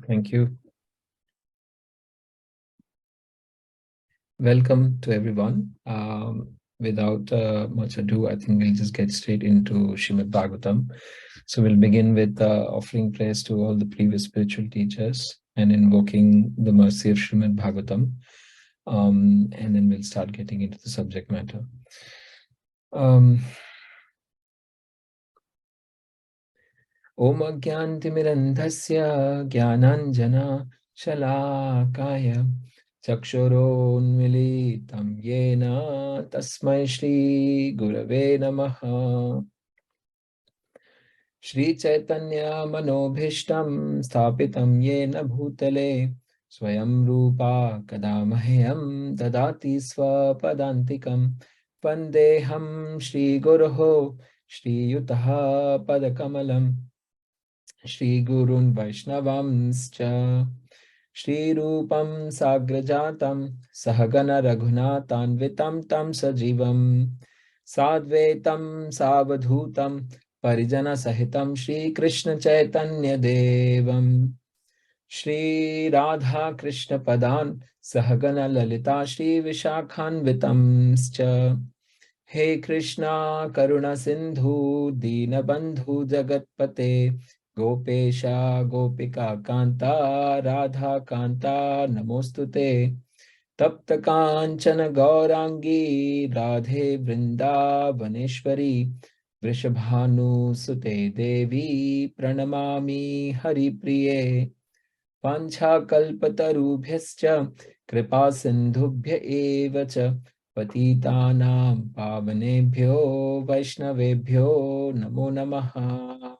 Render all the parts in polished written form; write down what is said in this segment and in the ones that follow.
Thank you. Welcome to everyone. Without much ado, I think we'll just get straight into Srimad Bhagavatam. So we'll begin with offering praise to all the previous spiritual teachers and invoking the mercy of Srimad Bhagavatam. And then we'll start getting into the subject matter. Om Agyantimirandhasya Gyananjana Shalakaya Chakshuronmilitam Yena Tasmai Shri Gurave Namaha. Shri Chaitanya Manobhishtam Sthapitam Yena Bhutale Swayam Rupa Kadamahyam Dadati Swapadantikam Pandeham Shri Guruho Shri Yutaha Padakamalam Shri Gurun Vaishnavamscha Shri Rupam Sagrajatam Sahagana Raghunatanvitam Tam Sajivam Sadvetam Savadhutam Parijana Sahitam Shri Krishna Chaitanya Devam Shri Radha Krishna Padan Sahagana Lalita Shri Vishakhanvitamscha He Krishna Karuna Sindhu Deenabandhu Jagatpate Gopesha Gopika Kanta Radha Kanta Namostute Tapta Kanchana Gaurangi Radhe Vrindavaneshwari Vrishabhanu Sute Devi Pranamami Hari Priye Pancha Kalpatarubhyascha Kripa Sindhubhya eva cha Patitanam Pavanebhyo Vaishnavebhyo Namo Namaha.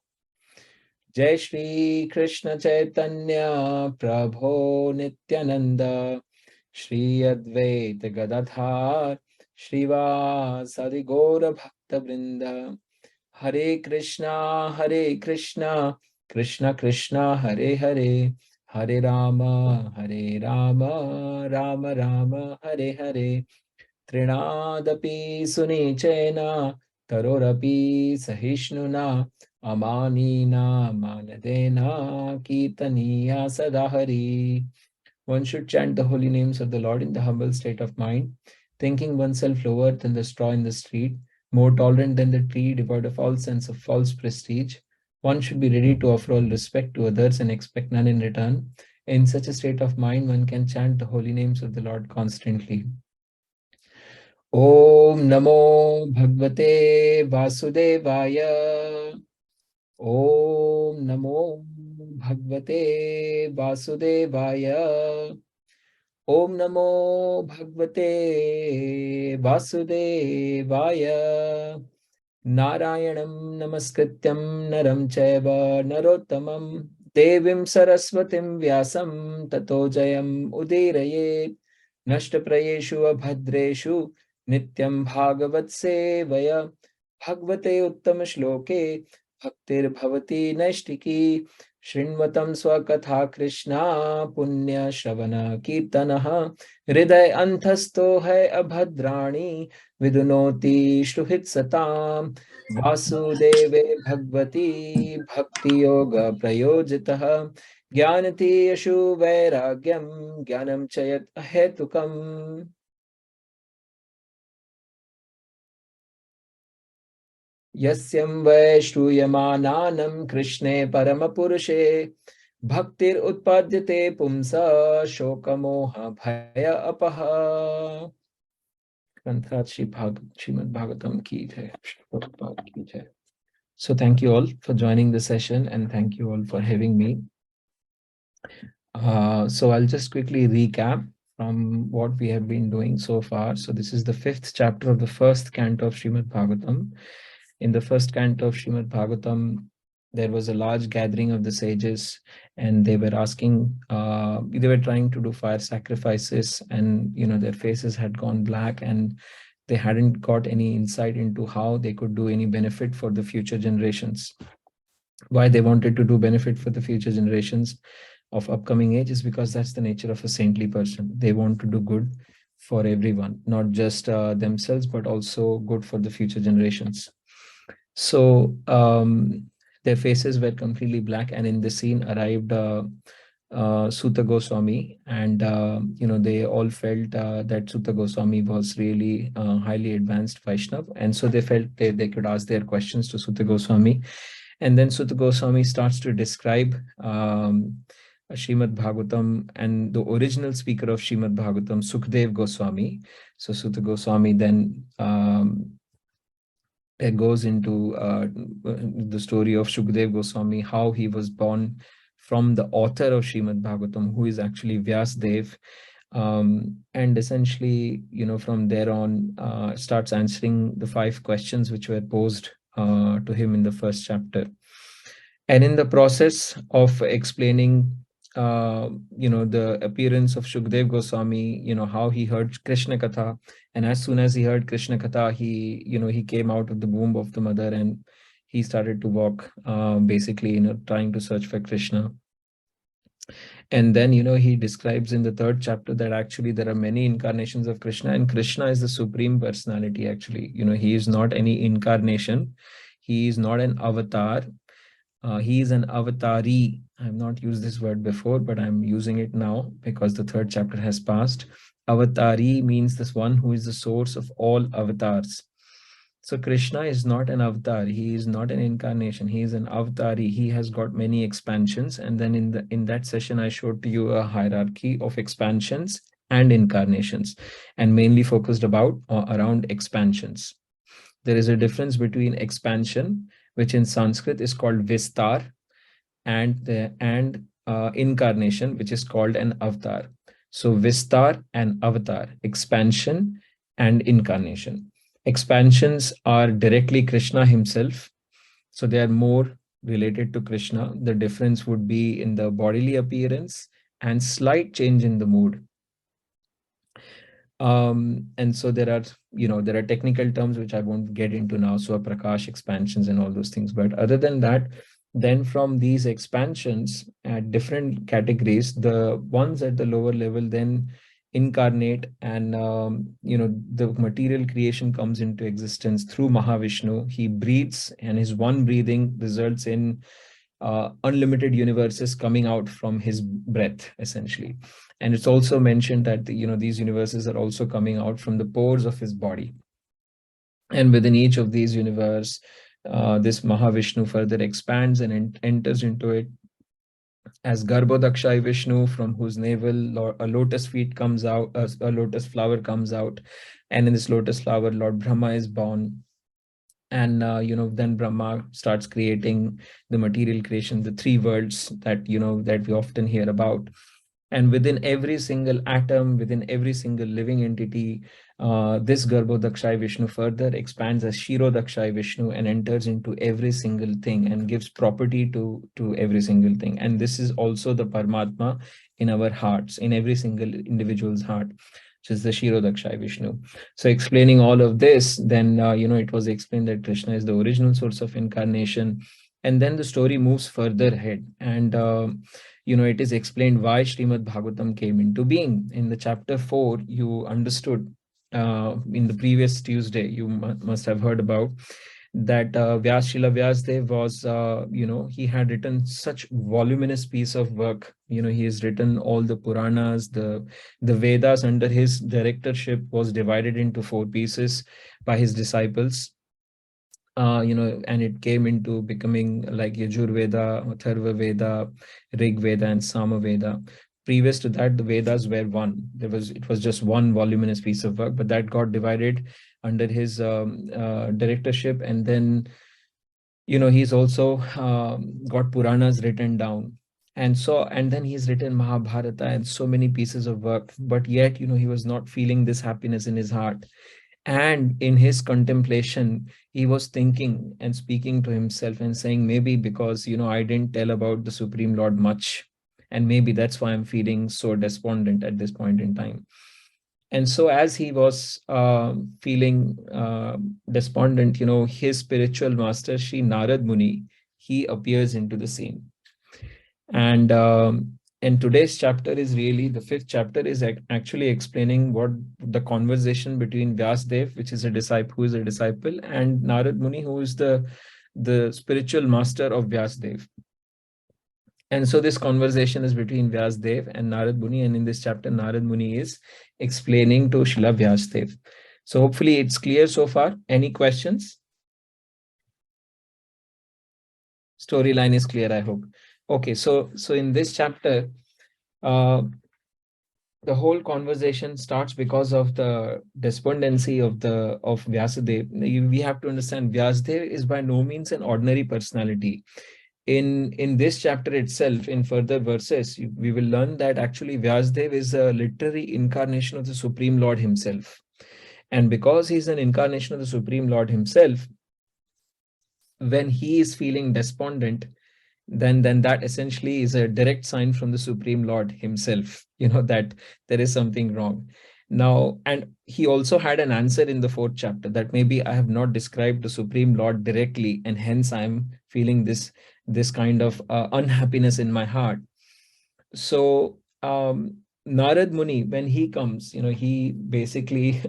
Jai Shri Krishna Chaitanya Prabho Nityananda Shri Advaita Gadadhar Shrivasadi Gaura Bhakta Vrinda Hare Krishna Krishna Krishna Hare Hare Hare Rama Rama Rama Hare Hare Trinadapi Sunichena Tarorapi Sahishnuna Amanina Manadena Kirtaniya Sadahari. One should chant the holy names of the Lord in the humble state of mind, thinking oneself lower than the straw in the street, more tolerant than the tree, devoid of all sense of false prestige. One should be ready to offer all respect to others and expect none in return. In such a state of mind, one can chant the holy names of the Lord constantly. Om Namo Bhagavate Vasudevaya. Om Namo Bhagavate Vasudevaya. Om Namo Bhagavate Vasudevaya. Narayanam Namaskrityam Naram Chaiva Narottamam Devim Saraswatim Vyasam Tato Jayam Udirayet Nashtaprayeshu Abhadreshu Nityam Bhagavat Sevaya Bhagavate Uttama Shloke Bhaktir Bhavati Naishtiki Shrinvatam Swakatha Krishna Punya Shravana Kirtanaha Hriday Anthasto Hai Abhadrani Vidunoti Shruhit Satam Vasudeve Bhagavati Bhakti Yoga Prayojitaha Jnanati Yashu Vairagyam Jnanam Chayat Ahetukam. Yasyam vai shruyamananam Krishne Paramapurushe Bhaktir Utpadyate Pumsa Shokamoha Bhaya Apaha. Granthat Srimad Bhagavatam ki jai. Prabhupada ki jai. So thank you all for joining the session and thank you all for having me. So I'll just quickly recap from what we have been doing so far. So this is the 5th chapter of the first canto of Srimad Bhagavatam. In the first canto of Srimad Bhagavatam, there was a large gathering of the sages and they were asking, they were trying to do fire sacrifices and, their faces had gone black and they hadn't got any insight into how they could do any benefit for the future generations. Why they wanted to do benefit for the future generations of upcoming age is because that's the nature of a saintly person. They want to do good for everyone, not just themselves, but also good for the future generations. So their faces were completely black, and in the scene arrived Suta Goswami, and they all felt that Suta Goswami was really highly advanced Vaishnav, and so they felt they could ask their questions to Suta Goswami. And then Suta Goswami starts to describe Srimad Bhagavatam, and the original speaker of Srimad Bhagavatam, Sukdev Goswami. So Suta Goswami then it goes into the story of Shukdev Goswami, how he was born from the author of Srimad Bhagavatam, who is actually Vyasdev. And essentially, from there on, starts answering the 5 questions which were posed to him in the first chapter. And in the process of explaining the appearance of Shukdev Goswami, how he heard Krishna Katha, and as soon as he heard Krishna Katha, he came out of the womb of the mother and he started to walk, basically, trying to search for Krishna. And then, he describes in the 3rd chapter that actually there are many incarnations of Krishna, and Krishna is the supreme personality, actually. He is not any incarnation. He is not an avatar. He is an avatari. I have not used this word before, but I'm using it now because the 3rd chapter has passed. Avatari means this one who is the source of all avatars. So Krishna is not an avatar. He is not an incarnation. He is an avatari. He has got many expansions. And then in that session, I showed to you a hierarchy of expansions and incarnations, and mainly focused around expansions. There is a difference between expansion, which in Sanskrit is called Vistar, and incarnation, which is called an avatar. So Vistar and avatar, expansion and incarnation. Expansions are directly Krishna himself, so they are more related to Krishna. The difference would be in the bodily appearance and slight change in the mood. And so there are technical terms which I won't get into now, so Prakash expansions and all those things. But other than that, then from these expansions at different categories, the ones at the lower level then incarnate, and the material creation comes into existence through Mahavishnu. He breathes, and his one breathing results in unlimited universes coming out from his breath, essentially. And it's also mentioned that these universes are also coming out from the pores of his body. And within each of these universe, this Mahavishnu further expands and enters into it as Garbhodakshai Vishnu, from whose navel a lotus feet comes out, a lotus flower comes out, and in this lotus flower, Lord Brahma is born. And then Brahma starts creating the material creation, the 3 worlds that that we often hear about. And within every single atom, within every single living entity, this Garbhodakshai Vishnu further expands as Shirodakshai Vishnu and enters into every single thing and gives property to every single thing. And this is also the Paramatma in our hearts, in every single individual's heart, which is the Shirodakshai Vishnu. So explaining all of this, then it was explained that Krishna is the original source of incarnation. And then the story moves further ahead, and it is explained why Srimad Bhagavatam came into being. In the chapter 4, you understood in the previous Tuesday, you must have heard about that Srila Vyasdev was, he had written such voluminous piece of work. He has written all the Puranas, the Vedas under his directorship was divided into 4 pieces by his disciples. And it came into becoming like Yajur Veda, Atharva Veda, Rig Veda, and Sama Veda. Previous to that, the Vedas were one. It was just one voluminous piece of work, but that got divided under his directorship. And then, he's also got Puranas written down. And then he's written Mahabharata and so many pieces of work, but yet, he was not feeling this happiness in his heart. And in his contemplation, he was thinking and speaking to himself and saying, maybe because, I didn't tell about the Supreme Lord much. And maybe that's why I'm feeling so despondent at this point in time. And so as he was feeling despondent, his spiritual master, Sri Narad Muni, he appears into the scene. And today's chapter is really, the 5th chapter is actually explaining what the conversation between Vyasdev, which is a disciple, who is a disciple, and Narad Muni, who is the spiritual master of Vyasdev. And so this conversation is between Vyasdev and Narad Muni, and in this chapter, Narad Muni is explaining to Srila Vyasdev. So hopefully it's clear so far. Any questions? Storyline is clear, I hope. Okay, so in this chapter, the whole conversation starts because of the despondency of Vyasadeva. We have to understand Vyasadeva is by no means an ordinary personality. In this chapter itself, in further verses, we will learn that actually Vyasadeva is a literary incarnation of the Supreme Lord himself. And because he's an incarnation of the Supreme Lord himself, when he is feeling despondent, then that essentially is a direct sign from the Supreme Lord himself, that there is something wrong. Now, and he also had an answer in the 4th chapter that maybe I have not described the Supreme Lord directly, and hence I'm feeling this kind of unhappiness in my heart. So Narad Muni, when he comes, he basically,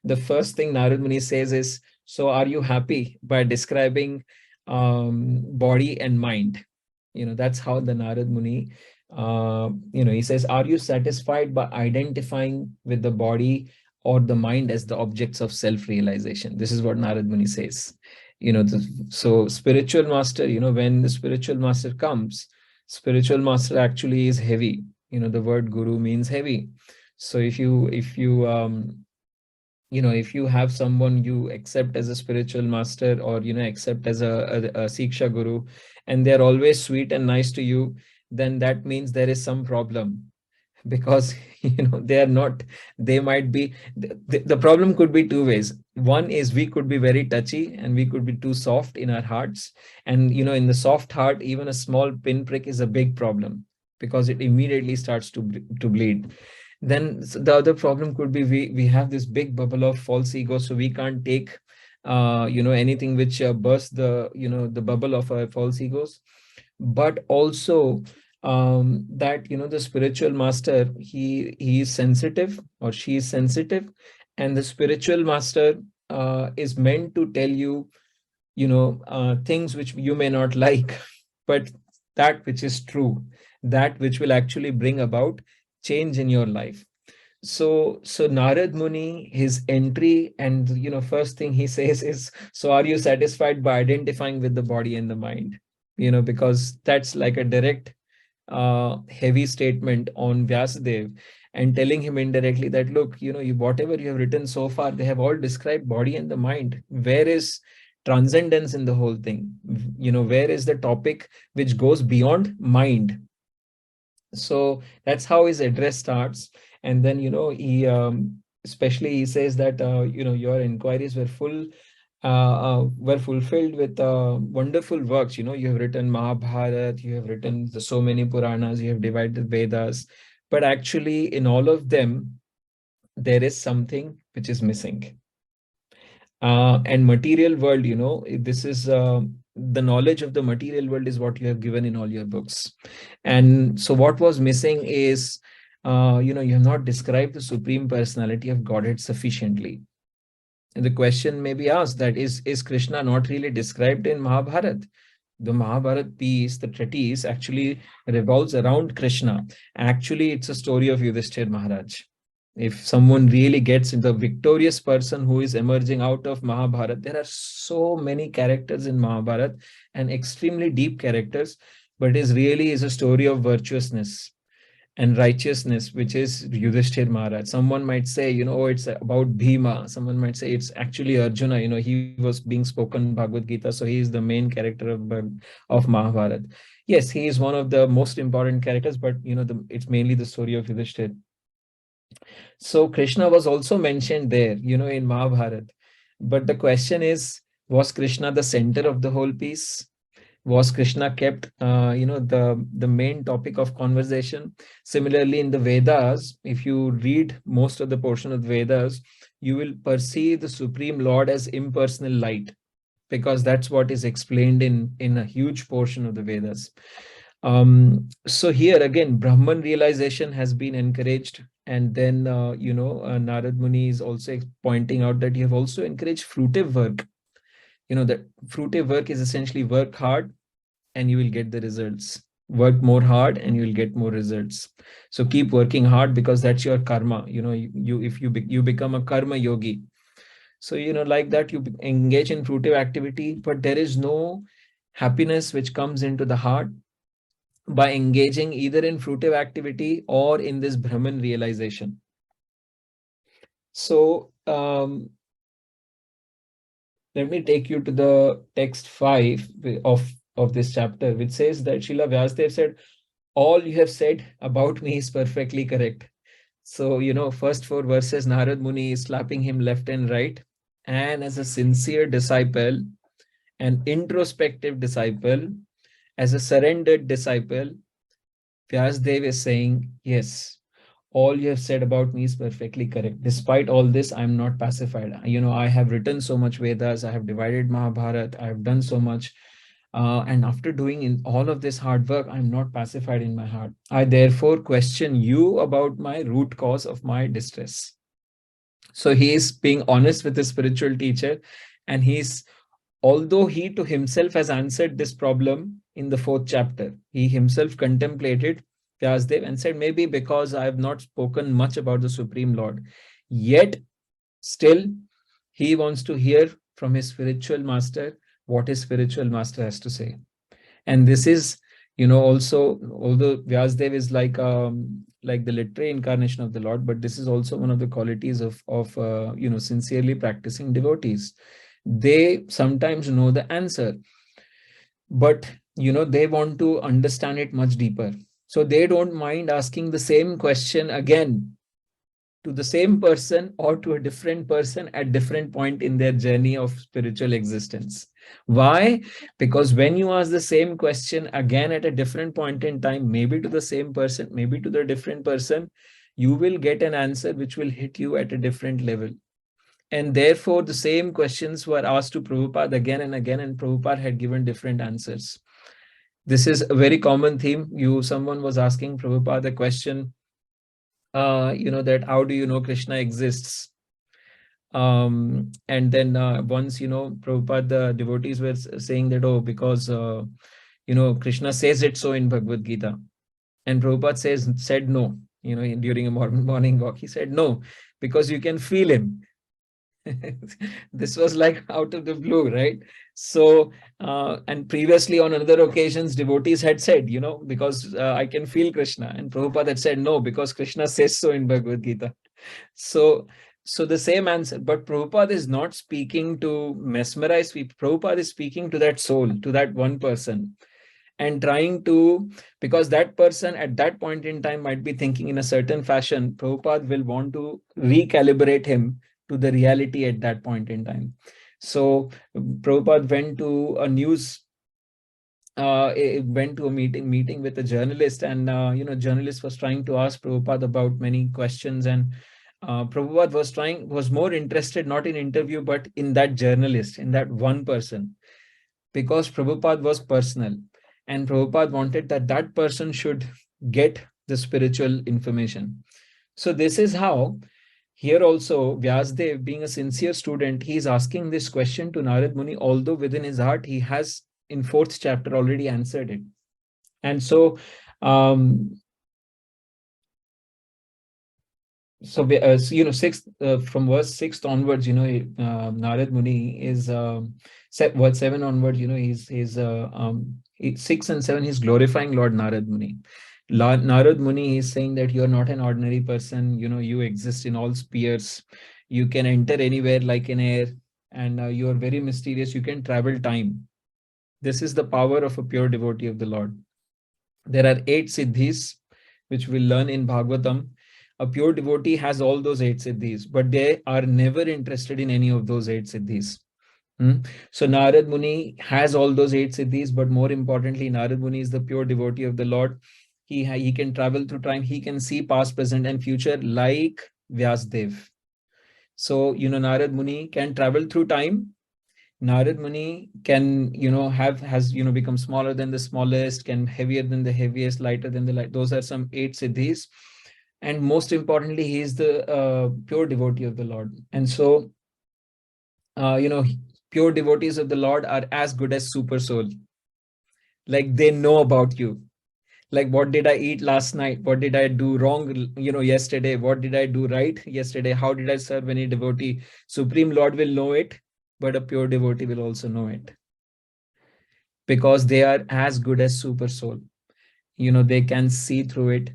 the first thing Narad Muni says is, so are you happy, by describing body and mind? That's how the Narad Muni, he says, are you satisfied by identifying with the body or the mind as the objects of self-realization? This is what Narad Muni says. So spiritual master, when the spiritual master comes, spiritual master actually is heavy. The word guru means heavy. So if you if you have someone you accept as a spiritual master, or accept as a Siksha guru, and they're always sweet and nice to you, then that means there is some problem. Because they are not, they might be, the problem could be two ways. One is we could be very touchy and we could be too soft in our hearts, and in the soft heart, even a small pinprick is a big problem, because it immediately starts to bleed. Then the other problem could be we have this big bubble of false ego, so we can't take anything which bursts the the bubble of our false egos. But also that the spiritual master, he is sensitive, or she is sensitive, and the spiritual master is meant to tell you things which you may not like, but that which is true, that which will actually bring about change in your life. So Narad Muni, his entry, and first thing he says is, so are you satisfied by identifying with the body and the mind? Because that's like a direct heavy statement on Vyasadeva, and telling him indirectly that, look, whatever you have written so far, they have all described body and the mind. Where is transcendence in the whole thing? Where is the topic which goes beyond mind? So that's how his address starts. And then he especially he says that your inquiries were fulfilled with wonderful works. You have written Mahabharata, you have written so many Puranas, you have divided Vedas, but actually in all of them there is something which is missing. And material world, this is the knowledge of the material world is what you have given in all your books. And so what was missing is, you have not described the Supreme Personality of Godhead sufficiently. And the question may be asked, that is Krishna not really described in Mahabharata? The Mahabharata piece, the treatise, actually revolves around Krishna. Actually, it's a story of Yudhishthir Maharaj. If someone really gets into the victorious person who is emerging out of Mahabharata, there are so many characters in Mahabharata, and extremely deep characters, but it really is a story of virtuousness and righteousness, which is Yudhishthir Maharaj. Someone might say, oh, it's about Bhima. Someone might say it's actually Arjuna. He was being spoken Bhagavad Gita, so he is the main character of Mahabharata. Yes, he is one of the most important characters, but it's mainly the story of Yudhishthir. So Krishna was also mentioned there, in Mahabharata. But the question is, was Krishna the center of the whole piece? Was Krishna kept, the main topic of conversation? Similarly, in the Vedas, if you read most of the portion of the Vedas, you will perceive the Supreme Lord as impersonal light, because that's what is explained in a huge portion of the Vedas. So here again, Brahman realization has been encouraged. And then, Narad Muni is also pointing out that you have also encouraged fruitive work. That fruitive work is essentially work hard and you will get the results. Work more hard and you'll get more results. So keep working hard, because that's your karma. You become a karma yogi. So, like that, you engage in fruitive activity, but there is no happiness which comes into the heart by engaging either in fruitive activity or in this Brahman realization. So, let me take you to the text 5 of this chapter, which says that Srila Vyasdev said, all you have said about me is perfectly correct. So, first 4 verses, Narad Muni is slapping him left and right. And as a sincere disciple, an introspective disciple, as a surrendered disciple, Vyasdev is saying, yes, all you have said about me is perfectly correct. Despite all this, I'm not pacified. I have written so much Vedas, I have divided Mahabharata, I have done so much. And after doing in all of this hard work, I'm not pacified in my heart. I therefore question you about my root cause of my distress. So he is being honest with his spiritual teacher, and although he to himself has answered this problem in the 4th chapter, he himself contemplated Vyasdev and said, maybe because I have not spoken much about the Supreme Lord, yet still he wants to hear from his spiritual master what his spiritual master has to say. And this is, also, although Vyasdev is like the literary incarnation of the Lord, but this is also one of the qualities of sincerely practicing devotees. They sometimes know the answer, but they want to understand it much deeper. So they don't mind asking the same question again to the same person or to a different person at different point in their journey of spiritual existence. Why? Because when you ask the same question again at a different point in time, maybe to the same person, maybe to the different person, you will get an answer which will hit you at a different level. And therefore, the same questions were asked to Prabhupada again and again, and Prabhupada had given different answers. This is a very common theme. Someone was asking Prabhupada a question, that how do you know Krishna exists? And then once, Prabhupada, the devotees were saying that, oh, because, Krishna says it so in Bhagavad Gita. And Prabhupada said no, during a morning walk, he said no, because you can feel him. This was like out of the blue, right? So, and previously on other occasions, devotees had said, because I can feel Krishna. And Prabhupada had said no, because Krishna says so in Bhagavad Gita. So the same answer, but Prabhupada is not speaking to mesmerize people. Prabhupada is speaking to that soul, to that one person, and trying to, because that person at that point in time might be thinking in a certain fashion. Prabhupada will want to recalibrate him to the reality at that point in time. So Prabhupada went to a meeting with a journalist, and journalist was trying to ask Prabhupada about many questions, and Prabhupada was more interested not in interview but in that journalist, in that one person, because Prabhupada was personal, and Prabhupada wanted that person should get the spiritual information. So this is how here also Vyasdev, being a sincere student, he is asking this question to Narad Muni, although within his heart he has in 4th chapter already answered it. And so sixth, from verse 6 onwards, Narad Muni is verse 7 onwards, he's 6 and 7, he's glorifying Lord Narad Muni. Narad Muni is saying that you're not an ordinary person, you exist in all spheres, you can enter anywhere like an air, and you are very mysterious, you can travel time. This is the power of a pure devotee of the Lord. There are 8 siddhis which we'll learn in Bhagavatam. A pure devotee has all those 8 siddhis, but they are never interested in any of those 8 siddhis. So Narad Muni has all those 8 siddhis, but more importantly, Narad Muni is the pure devotee of the Lord. He can travel through time. He can see past, present, and future like Vyasdev. So, Narad Muni can travel through time. Narad Muni can, has become smaller than the smallest, can heavier than the heaviest, lighter than the light. Those are some 8 siddhis. And most importantly, he is the pure devotee of the Lord. And so, pure devotees of the Lord are as good as super soul. Like, they know about you. Like, what did I eat last night? What did I do wrong, yesterday? What did I do right yesterday? How did I serve any devotee? Supreme Lord will know it, but a pure devotee will also know it, because they are as good as super soul. They can see through it.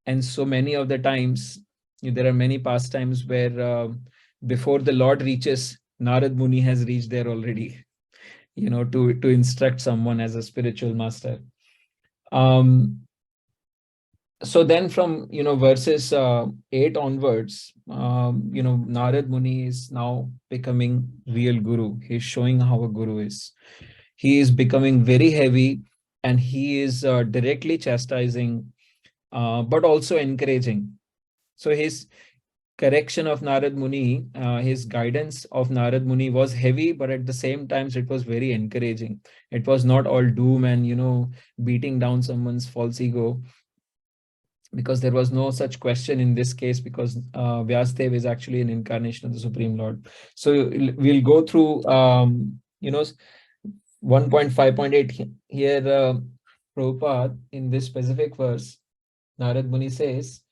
And so many of the times, there are many pastimes where before the Lord reaches, Narad Muni has reached there already, to instruct someone as a spiritual master. So then from verses 8 onwards, Narad Muni is now becoming real guru. He's showing how a guru is. He is becoming very heavy, and he is directly chastising, but also encouraging. So his correction of Narad Muni, his guidance of Narad Muni was heavy, but at the same time it was very encouraging. It was not all doom and beating down someone's false ego, because there was no such question in this case, because Vyasdev is actually an incarnation of the Supreme Lord. So we'll go through 1.5.8 here. Prabhupada, in this specific verse, Narad Muni says,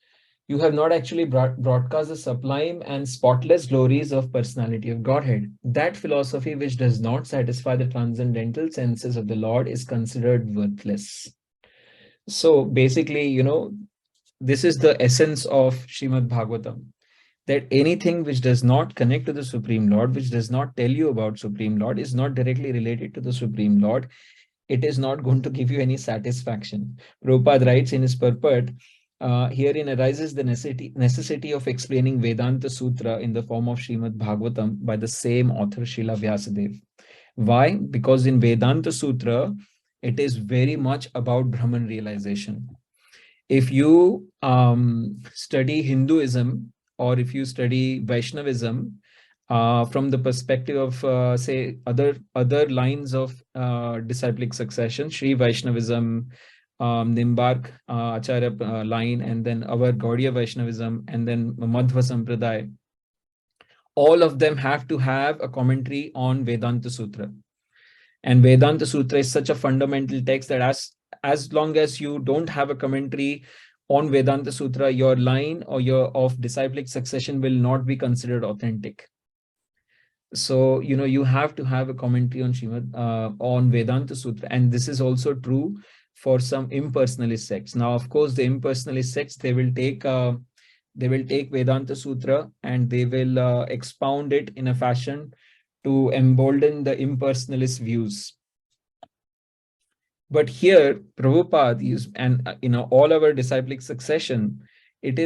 "You have not actually broadcast the sublime and spotless glories of personality of Godhead. That philosophy which does not satisfy the transcendental senses of the Lord is considered worthless." So basically, this is the essence of Srimad Bhagavatam, that anything which does not connect to the Supreme Lord, which does not tell you about Supreme Lord, is not directly related to the Supreme Lord. It is not going to give you any satisfaction. Prabhupada writes in his purport, herein arises the necessity of explaining Vedanta Sutra in the form of Srimad Bhagavatam by the same author, Srila Vyasadeva. Why? Because in Vedanta Sutra, it is very much about Brahman realization. If you study Hinduism, or if you study Vaishnavism from the perspective of say other lines of disciplic succession, Sri Vaishnavism, Nimbark Acharya line, and then our Gaudiya Vaishnavism, and then Madhva Sampradaya, all of them have to have a commentary on Vedanta Sutra. And Vedanta Sutra is such a fundamental text that as long as you don't have a commentary on Vedanta Sutra, your line or your of disciplic succession will not be considered authentic. So you have to have a commentary on on Vedanta Sutra, and this is also true for some impersonalist sects. Now, of course, the impersonalist sects, they will take Vedanta Sutra and they will expound it in a fashion to embolden the impersonalist views. But here, Prabhupada is, and all our disciplic succession, it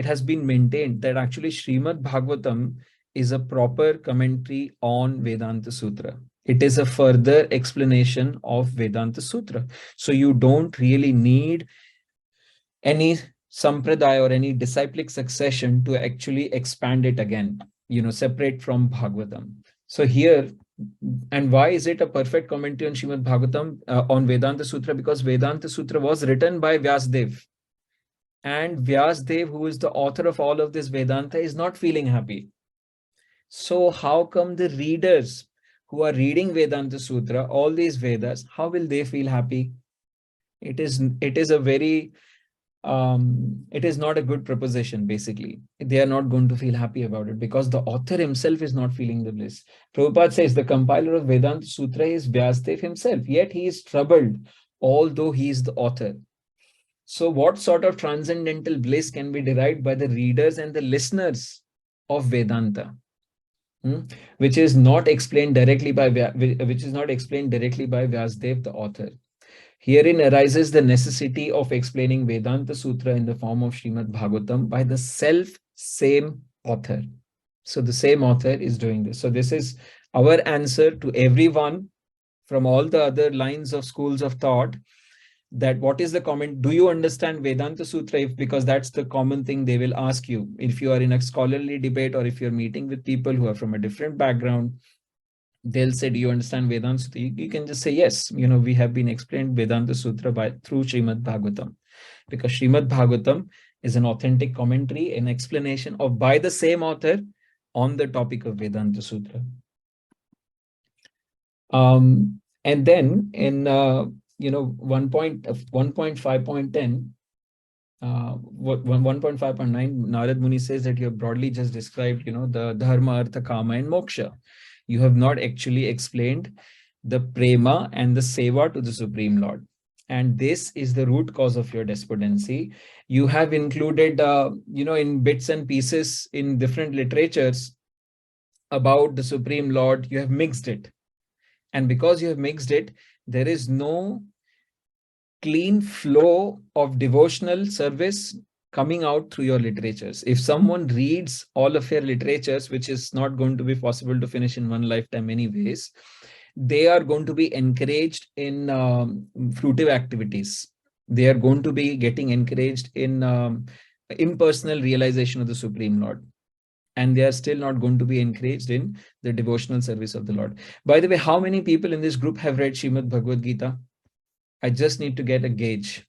has been maintained that actually Srimad Bhagavatam is a proper commentary on Vedanta Sutra. It is a further explanation of Vedanta Sutra. So you don't really need any sampradaya or any disciplic succession to actually expand it again, separate from Bhagavatam. So here, and why is it a perfect commentary on Srimad Bhagavatam, on Vedanta Sutra? Because Vedanta Sutra was written by Vyasadeva. And Vyasadeva, who is the author of all of this Vedanta, is not feeling happy. So how come the readers who are reading Vedanta Sutra, all these Vedas, how will they feel happy? It is a very it is not a good proposition. Basically, they are not going to feel happy about it, because the author himself is not feeling the bliss. Prabhupada says the compiler of Vedanta Sutra is Vyasadeva himself, yet he is troubled, although he is the author. So what sort of transcendental bliss can be derived by the readers and the listeners of Vedanta, which is not explained directly by Vyasadeva, the author? Herein arises the necessity of explaining Vedanta Sutra in the form of Srimad Bhagavatam by the same author. So the same author is doing this. So this is our answer to everyone from all the other lines of schools of thought, that what is the comment? Do you understand Vedanta Sutra? Because that's the common thing they will ask you. If you are in a scholarly debate, or if you're meeting with people who are from a different background, they'll say, do you understand Vedanta Sutra? You can just say, yes, we have been explained Vedanta Sutra through Srimad Bhagavatam, because Srimad Bhagavatam is an authentic commentary, an explanation by the same author on the topic of Vedanta Sutra. And then in 1.5.10, 1.5.9, Narad Muni says that you have broadly just described, the dharma, artha, kama, and moksha. You have not actually explained the prema and the seva to the Supreme Lord. And this is the root cause of your despondency. You have included, in bits and pieces in different literatures about the Supreme Lord, you have mixed it. And because you have mixed it, there is no clean flow of devotional service coming out through your literatures. If someone reads all of your literatures, which is not going to be possible to finish in one lifetime anyways, they are going to be encouraged in fruitive activities. They are going to be getting encouraged in impersonal realization of the Supreme Lord. And they are still not going to be encouraged in the devotional service of the Lord. By the way, how many people in this group have read Srimad Bhagavad Gita? I just need to get a gauge.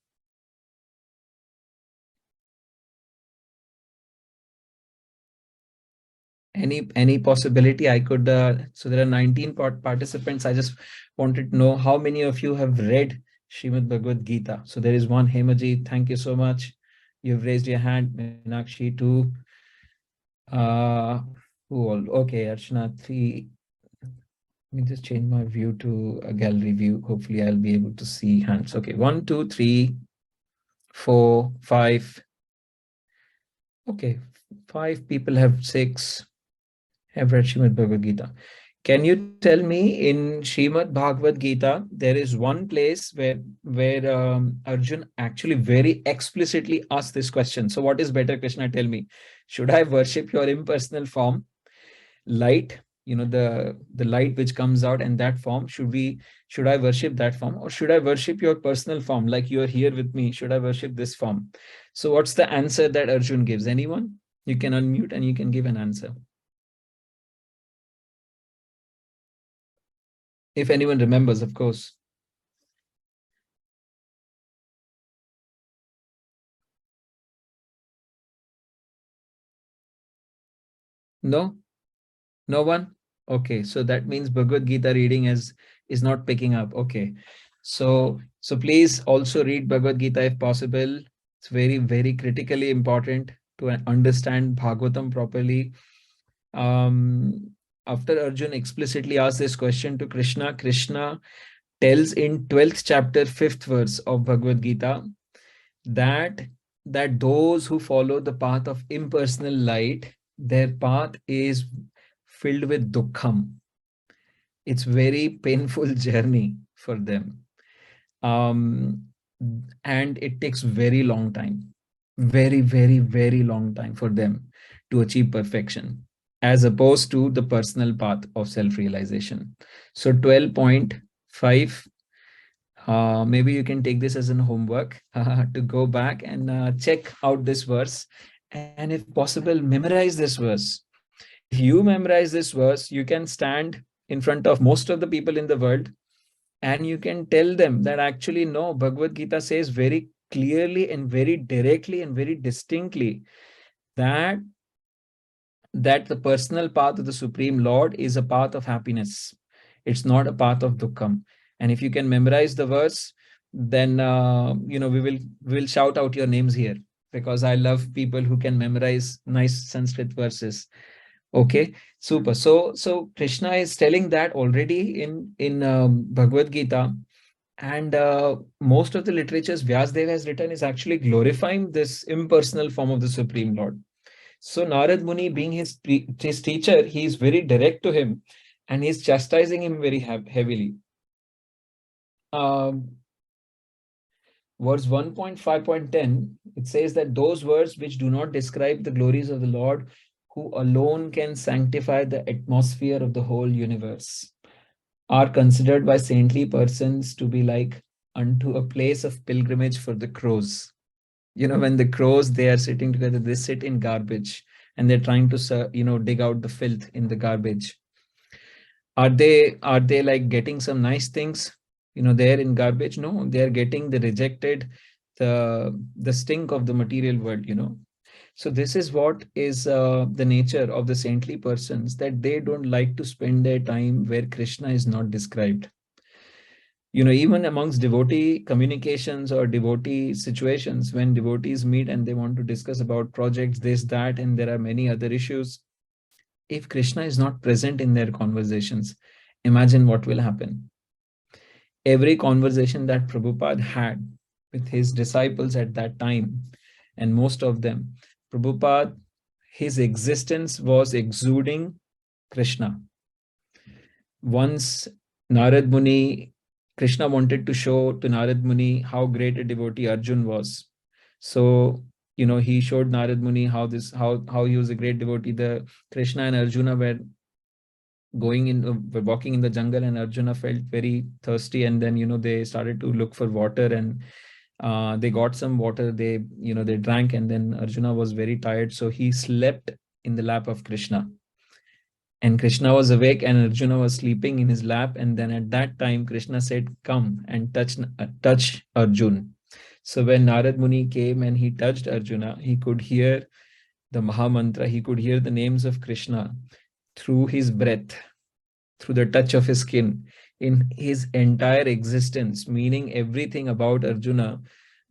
Any possibility I could, so there are 19 participants. I just wanted to know how many of you have read Srimad Bhagavad Gita. So there is one, Hemaji, thank you so much. You've raised your hand. Meenakshi too. Who all? Okay, Archana 3. Let me just change my view to a gallery view. Hopefully I'll be able to see hands. Okay, 1, 2, 3, 4, 5. Okay, 5 people have 6. Have read Srimad Bhagavad Gita. Can you tell me, in Srimad Bhagavad Gita, there is one place where Arjun actually very explicitly asked this question. So what is better, Krishna? Tell me, should I worship your impersonal form, light, the light which comes out in that form? Should I worship that form, or should I worship your personal form, like you are here with me? Should I worship this form? So what's the answer that Arjun gives? Anyone? You can unmute and you can give an answer. If anyone remembers, of course. No? No one? Okay, so that means Bhagavad Gita reading is not picking up. Okay. So please also read Bhagavad Gita if possible. It's very, very critically important to understand Bhagavatam properly. After Arjun explicitly asked this question to Krishna, Krishna tells in 12th chapter, 5th verse of Bhagavad Gita that those who follow the path of impersonal light, their path is filled with dukkham. It's very painful journey for them. And it takes very long time, very, very, very long time for them to achieve perfection, as opposed to the personal path of self-realization. So 12.5, maybe you can take this as an homework to go back and check out this verse, and if possible, memorize this verse. If you memorize this verse, you can stand in front of most of the people in the world and you can tell them that actually, no, Bhagavad Gita says very clearly and very directly and very distinctly that the personal path of the Supreme Lord is a path of happiness. It's not a path of dukkham. And if you can memorize the verse, then we will shout out your names here, because I love people who can memorize nice Sanskrit verses. Okay, super. So Krishna is telling that already in Bhagavad Gita, and most of the literatures Vyasdeva has written is actually glorifying this impersonal form of the Supreme Lord. So Narad Muni, being his teacher, he is very direct to him, and he's chastising him very heavily. Verse 1.5.10, it says that those words which do not describe the glories of the Lord, who alone can sanctify the atmosphere of the whole universe, are considered by saintly persons to be like unto a place of pilgrimage for the crows. When the crows, they are sitting together, they sit in garbage and they're trying to, dig out the filth in the garbage. Are they like getting some nice things, there in garbage? No, they are getting the rejected, the stink of the material world, So this is what is the nature of the saintly persons, that they don't like to spend their time where Krishna is not described. Even amongst devotee communications or devotee situations, when devotees meet and they want to discuss about projects, this, that, and there are many other issues, if Krishna is not present in their conversations, imagine what will happen. Every conversation that Prabhupada had with his disciples at that time, and most of them, Prabhupada, his existence was exuding Krishna. Once Narad Muni, Krishna wanted to show to Narad Muni how great a devotee Arjun was. So, he showed Narad Muni how he was a great devotee. The Krishna and Arjuna were walking in the jungle, and Arjuna felt very thirsty, and then they started to look for water, and they got some water. They drank, and then Arjuna was very tired, so he slept in the lap of Krishna. And Krishna was awake and Arjuna was sleeping in his lap. And then at that time, Krishna said, "Come and touch Arjun." So when Narad Muni came and he touched Arjuna, he could hear the Mahamantra, he could hear the names of Krishna through his breath, through the touch of his skin, in his entire existence, meaning everything about Arjuna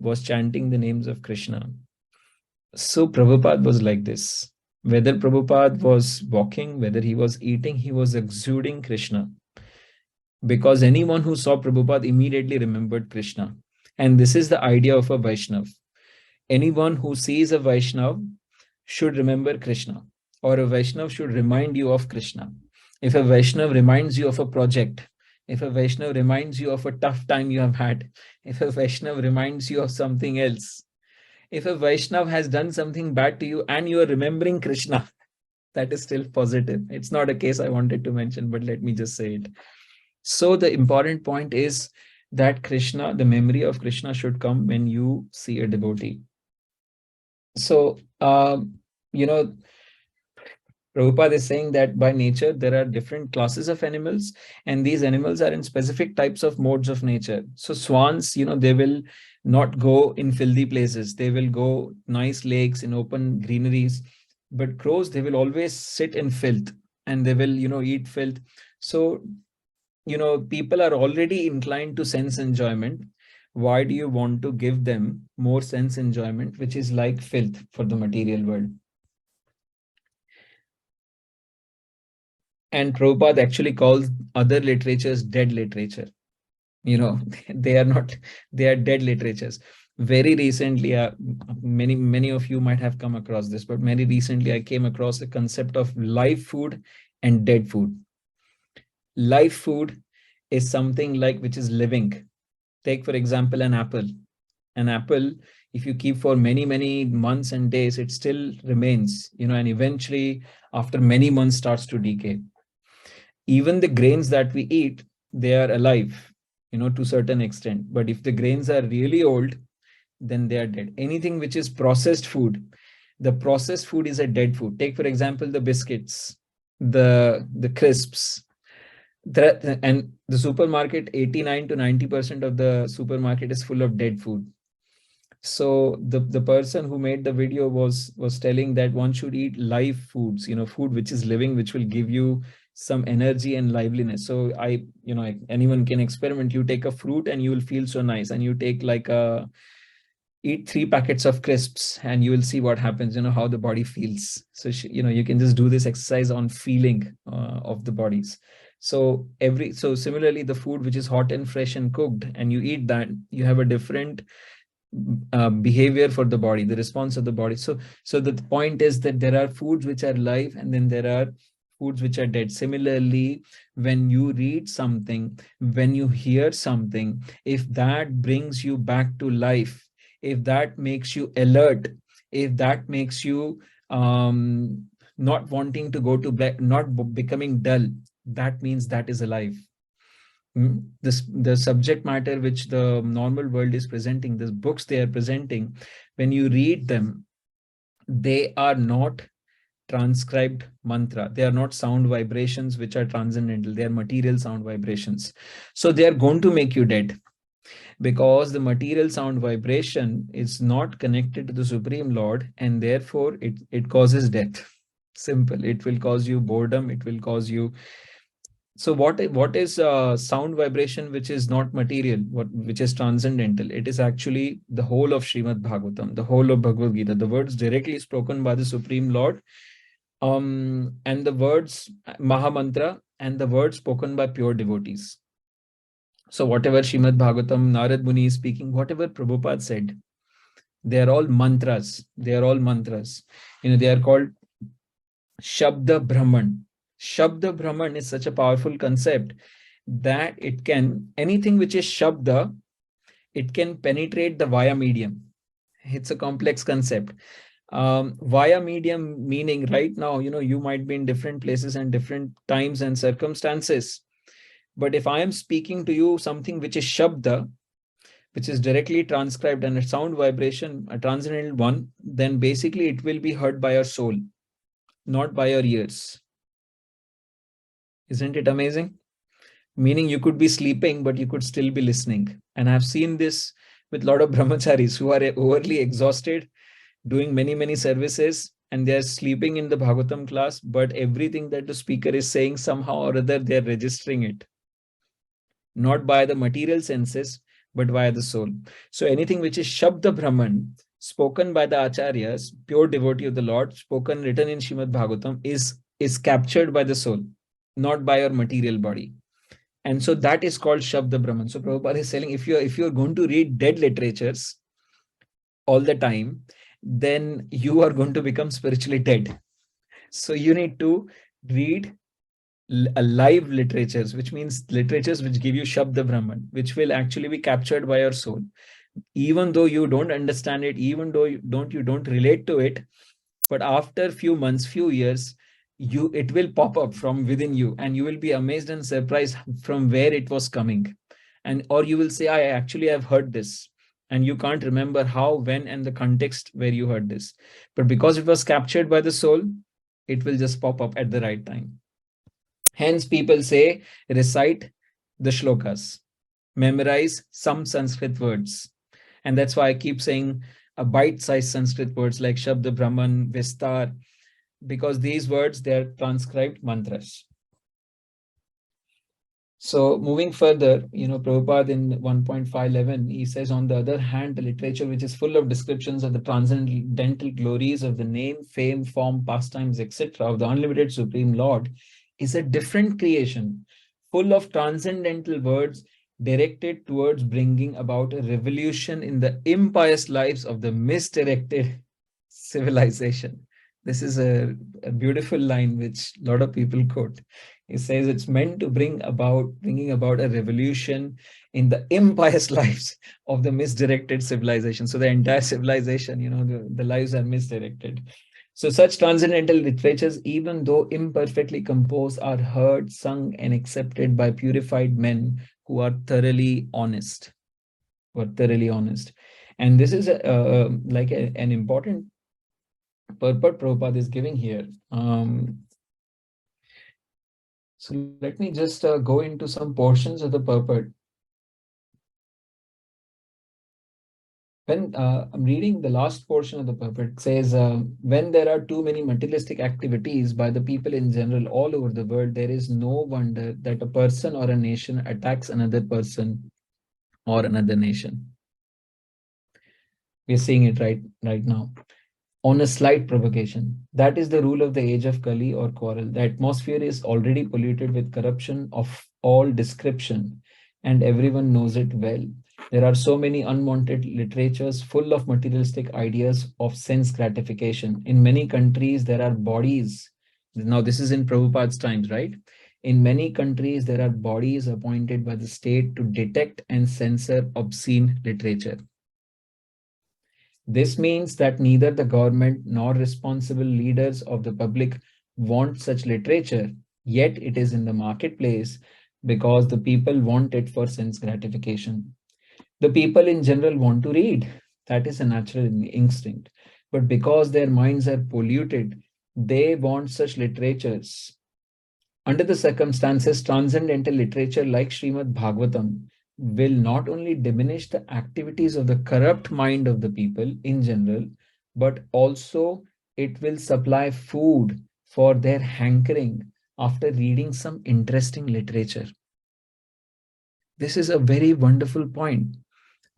was chanting the names of Krishna. So Prabhupada was like this. Whether Prabhupada was walking, whether he was eating, he was exuding Krishna. Because anyone who saw Prabhupada immediately remembered Krishna. And this is the idea of a Vaishnav. Anyone who sees a Vaishnav should remember Krishna, or a Vaishnav should remind you of Krishna. If a Vaishnav reminds you of a project, if a Vaishnav reminds you of a tough time you have had, if a Vaishnav reminds you of something else, if a Vaishnav has done something bad to you and you are remembering Krishna, that is still positive. It's not a case I wanted to mention, but let me just say it. So the important point is that Krishna, the memory of Krishna should come when you see a devotee. So, Prabhupada is saying that by nature, there are different classes of animals, and these animals are in specific types of modes of nature. So swans, they will not go in filthy places. They will go nice lakes in open greeneries. But crows, they will always sit in filth, and they will, eat filth. So, people are already inclined to sense enjoyment. Why do you want to give them more sense enjoyment, which is like filth for the material world? And Prabhupada actually calls other literatures dead literature. They are not, they are dead literatures. Very recently, many of you might have come across this, but very recently I came across the concept of live food and dead food. Live food is something like which is living. Take, for example, an apple. An apple, if you keep for many months and days, it still remains, and eventually after many months starts to decay. Even the grains that we eat, they are alive, to a certain extent. But if the grains are really old, then they are dead. Anything which is processed food, the processed food is a dead food. Take, for example, the biscuits, the crisps. And the supermarket, 89 to 90% of the supermarket is full of dead food. So the person who made the video was telling that one should eat live foods, food which is living, which will give you some energy and liveliness. So anyone can experiment. You take a fruit and you will feel so nice, and you take eat 3 packets of crisps and you will see what happens, how the body feels. So you can just do this exercise on feeling of the bodies. So similarly, the food which is hot and fresh and cooked, and you eat that, you have a different behavior for the body, the response of the body. So the point is that there are foods which are live, and then there are foods which are dead. Similarly, when you read something, when you hear something, if that brings you back to life, if that makes you alert, if that makes you not wanting to go to bed, not becoming dull, that means that is alive. The subject matter which the normal world is presenting, the books they are presenting, when you read them, they are not transcribed mantra. They are not sound vibrations which are transcendental. They are material sound vibrations. So they are going to make you dead, because the material sound vibration is not connected to the Supreme Lord, and therefore it causes death. Simple. It will cause you boredom. It will cause you So what is sound vibration which is not material, which is transcendental? It is actually the whole of Srimad Bhagavatam, the whole of Bhagavad Gita, the words directly spoken by the Supreme Lord, and the words Mahamantra, and the words spoken by pure devotees. So whatever Srimad Bhagavatam, Narad Muni is speaking, whatever Prabhupada said, they are all mantras. They are all mantras. They are called Shabda Brahman. Shabda Brahman is such a powerful concept that it can, anything which is Shabda, it can penetrate the via medium. It's a complex concept. Via medium meaning right now, you might be in different places and different times and circumstances. But if I am speaking to you something which is Shabda, which is directly transcribed and a sound vibration, a transcendental one, then basically it will be heard by your soul, not by your ears. Isn't it amazing? Meaning you could be sleeping, but you could still be listening. And I've seen this with a lot of brahmacharis who are overly exhausted, doing many, many services, and they're sleeping in the Bhagavatam class, but everything that the speaker is saying, somehow or other, they're registering it. Not by the material senses, but via the soul. So anything which is Shabda Brahman, spoken by the Acharyas, pure devotee of the Lord, spoken, written in Srimad Bhagavatam, is captured by the soul, not by your material body. And so that is called Shabda Brahman. So Prabhupada is saying, if you're going to read dead literatures all the time, then you are going to become spiritually dead. So you need to read live literatures, which means literatures which give you Shabda Brahman, which will actually be captured by your soul. Even though you don't understand it, even though you don't relate to it, but after few months, few years, it will pop up from within you, and you will be amazed and surprised from where it was coming. And or you will say, I actually have heard this, and you can't remember how, when, and the context where you heard this. But because it was captured by the soul, it will just pop up at the right time. Hence, people say, recite the shlokas, memorize some Sanskrit words. And that's why I keep saying a bite-sized Sanskrit words like Shabda Brahman, Vistar, because these words, they are transcribed mantras. So moving further, Prabhupada in 1.511, he says, on the other hand, the literature which is full of descriptions of the transcendental glories of the name, fame, form, pastimes, etc. of the unlimited Supreme Lord is a different creation, full of transcendental words directed towards bringing about a revolution in the impious lives of the misdirected civilization. This is a beautiful line which a lot of people quote. He says it's meant to bringing about a revolution in the impious lives of the misdirected civilization. So the entire civilization, the lives are misdirected. So such transcendental literatures, even though imperfectly composed, are heard, sung, and accepted by purified men who are thoroughly honest. And this is an important purport Prabhupada is giving here. So let me just go into some portions of the purport. When I'm reading the last portion of the purport, it says, when there are too many materialistic activities by the people in general all over the world, there is no wonder that a person or a nation attacks another person or another nation. We're seeing it right now. On a slight provocation. That is the rule of the age of Kali or quarrel. The atmosphere is already polluted with corruption of all description, and everyone knows it well. There are so many unwanted literatures full of materialistic ideas of sense gratification. In many countries, there are bodies. Now, this is in Prabhupada's times, right? In many countries, there are bodies appointed by the state to detect and censor obscene literature. This means that neither the government nor responsible leaders of the public want such literature, yet it is in the marketplace because the people want it for sense gratification. The people in general want to read. That is a natural instinct. But because their minds are polluted, they want such literatures. Under the circumstances, transcendental literature like Srimad Bhagavatam will not only diminish the activities of the corrupt mind of the people in general, but also it will supply food for their hankering after reading some interesting literature. This is a very wonderful point.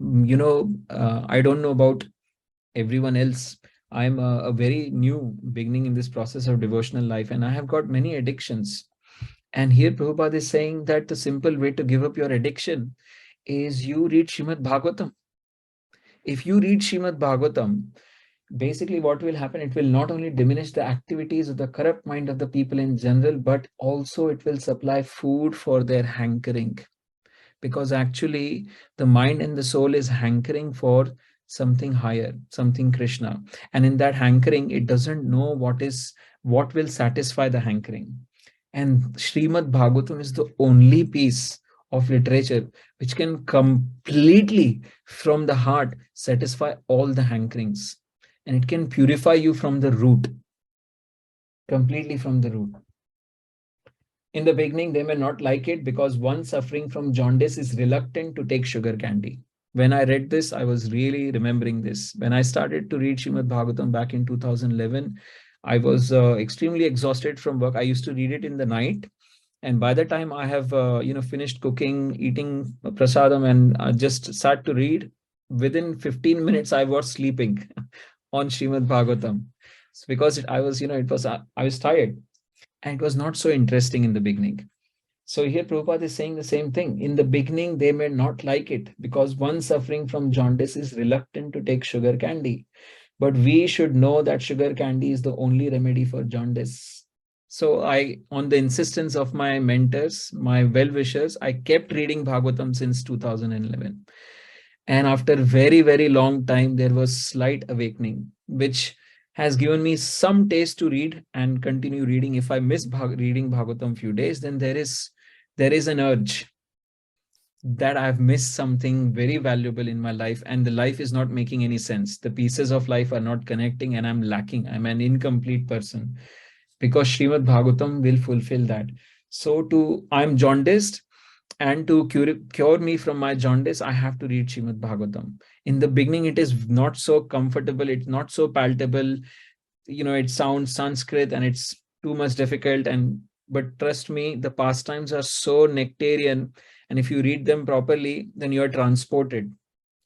I don't know about everyone else. I'm a very new beginning in this process of devotional life, and I have got many addictions. And here Prabhupada is saying that the simple way to give up your addiction is you read Srimad Bhagavatam. If you read Srimad Bhagavatam, basically what will happen, it will not only diminish the activities of the corrupt mind of the people in general, but also it will supply food for their hankering. Because actually the mind and the soul is hankering for something higher, something Krishna. And in that hankering, it doesn't know what will satisfy the hankering. And Srimad Bhagavatam is the only piece of literature which can completely from the heart satisfy all the hankerings. And it can purify you from the root, completely from the root. In the beginning, they may not like it because one suffering from jaundice is reluctant to take sugar candy. When I read this, I was really remembering this. When I started to read Srimad Bhagavatam back in 2011, I was extremely exhausted from work. I used to read it in the night. And by the time I have finished cooking, eating prasadam, and just sat to read, within 15 minutes, I was sleeping on Srimad Bhagavatam. It's because I was tired. And it was not so interesting in the beginning. So here Prabhupada is saying the same thing. In the beginning, they may not like it because one suffering from jaundice is reluctant to take sugar candy. But we should know that sugar candy is the only remedy for jaundice. So on the insistence of my mentors, my well-wishers, I kept reading Bhagavatam since 2011. And after very, very long time, there was slight awakening, which has given me some taste to read and continue reading. If I miss reading Bhagavatam few days, then there is an urge that I've missed something very valuable in my life, and the life is not making any sense. The pieces of life are not connecting, and I'm lacking. I'm an incomplete person because Srimad Bhagavatam will fulfill that. So I'm jaundiced, and to cure me from my jaundice, I have to read Srimad Bhagavatam. In the beginning, it is not so comfortable. It's not so palatable. It sounds Sanskrit and it's too much difficult. But trust me, the pastimes are so nectarian. And if you read them properly, then you are transported.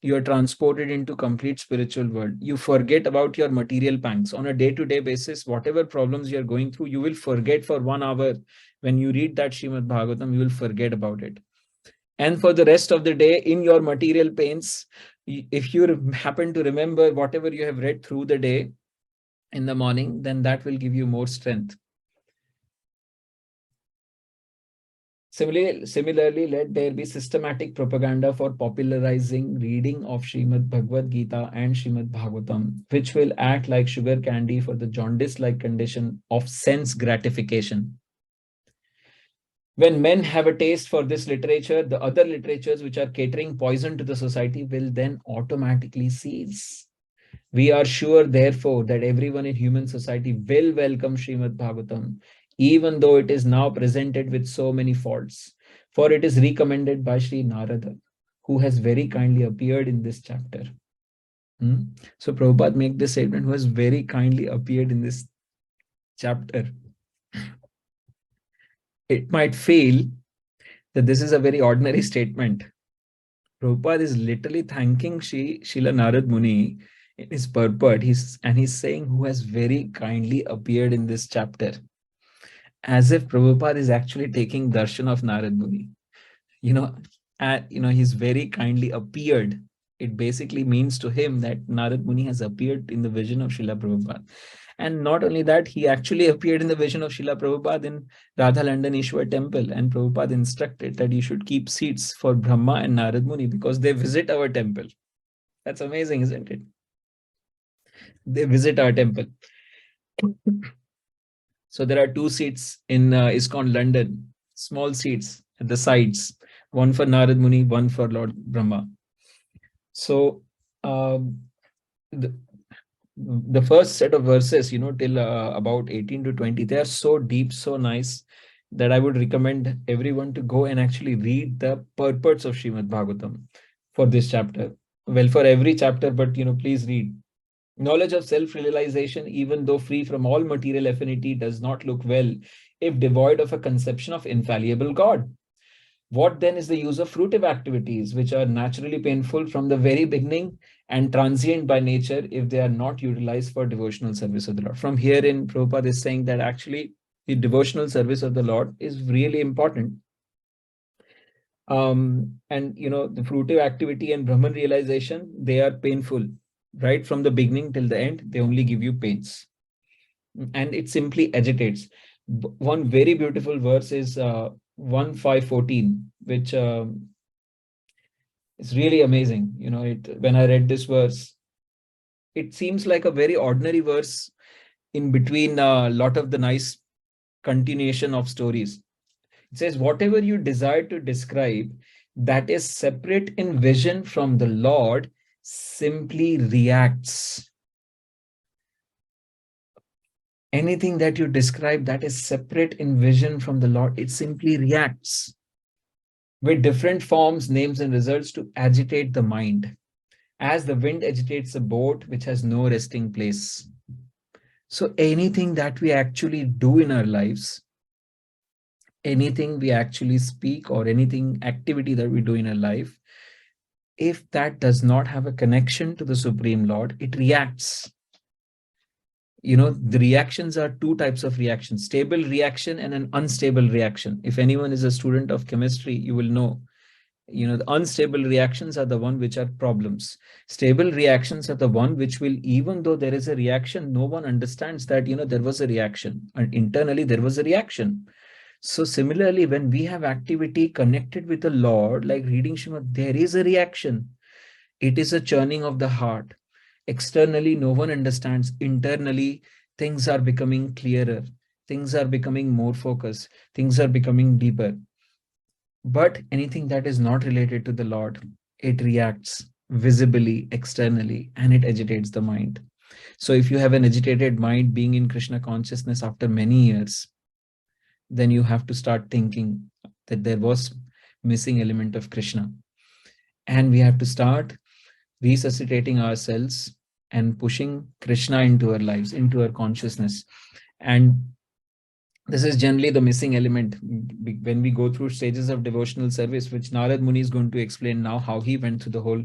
You are transported into complete spiritual world. You forget about your material pangs on a day-to-day basis. Whatever problems you are going through, you will forget for 1 hour. When you read that Srimad Bhagavatam, you will forget about it. And for the rest of the day, in your material pains, if you happen to remember whatever you have read through the day in the morning, then that will give you more strength. Similarly, let there be systematic propaganda for popularizing reading of Srimad Bhagavad Gita and Srimad Bhagavatam, which will act like sugar candy for the jaundice-like condition of sense gratification. When men have a taste for this literature, the other literatures which are catering poison to the society will then automatically cease. We are sure, therefore, that everyone in human society will welcome Srimad Bhagavatam, even though it is now presented with so many faults. For it is recommended by Sri Narada, who has very kindly appeared in this chapter. So Prabhupada makes this statement, who has very kindly appeared in this chapter. It might feel that this is a very ordinary statement. Prabhupada is literally thanking Srila Narad Muni in his purport. He's saying, who has very kindly appeared in this chapter, as if Prabhupada is actually taking darshan of Narad Muni. He's very kindly appeared. It basically means to him that Narad Muni has appeared in the vision of Srila Prabhupada. And not only that, he actually appeared in the vision of Srila Prabhupada in Radha Ishwar temple. And Prabhupada instructed that you should keep seats for Brahma and Narad Muni because they visit our temple. That's amazing, isn't it? They visit our temple. So there are 2 seats in ISKCON London, small seats at the sides, one for Narad Muni, one for Lord Brahma. So the first set of verses, till about 18 to 20, they are so deep, so nice, that I would recommend everyone to go and actually read the purports of Srimad Bhagavatam for this chapter. Well, for every chapter, but please read. Knowledge of self-realization, even though free from all material affinity, does not look well if devoid of a conception of infallible God. What then is the use of fruitive activities, which are naturally painful from the very beginning and transient by nature, if they are not utilized for devotional service of the Lord? From here in, Prabhupada is saying that actually the devotional service of the Lord is really important. And the fruitive activity and Brahman realization, they are painful. Right from the beginning till the end, they only give you pains. And it simply agitates. One very beautiful verse is 1:5:14, which is really amazing. When I read this verse, it seems like a very ordinary verse in between a lot of the nice continuation of stories. It says, whatever you desire to describe that is separate in vision from the Lord simply reacts. Anything that you describe that is separate in vision from the Lord, it simply reacts with different forms, names, and results to agitate the mind, as the wind agitates a boat which has no resting place. So anything that we actually do in our lives, anything we actually speak, or anything activity that we do in our life, if that does not have a connection to the Supreme Lord, it reacts. The reactions are two types of reactions: stable reaction and an unstable reaction. If anyone is a student of chemistry, you will know, the unstable reactions are the one which are problems. Stable reactions are the one which will, even though there is a reaction, no one understands that, there was a reaction, and internally there was a reaction. So similarly, when we have activity connected with the Lord, like reading Shrimad, there is a reaction. It is a churning of the heart. Externally, no one understands. Internally, things are becoming clearer. Things are becoming more focused. Things are becoming deeper. But anything that is not related to the Lord, it reacts visibly, externally, and it agitates the mind. So if you have an agitated mind being in Krishna consciousness after many years, then you have to start thinking that there was missing element of Krishna. And we have to start resuscitating ourselves and pushing Krishna into our lives, into our consciousness. And this is generally the missing element when we go through stages of devotional service, which Narad Muni is going to explain now, how he went through the whole,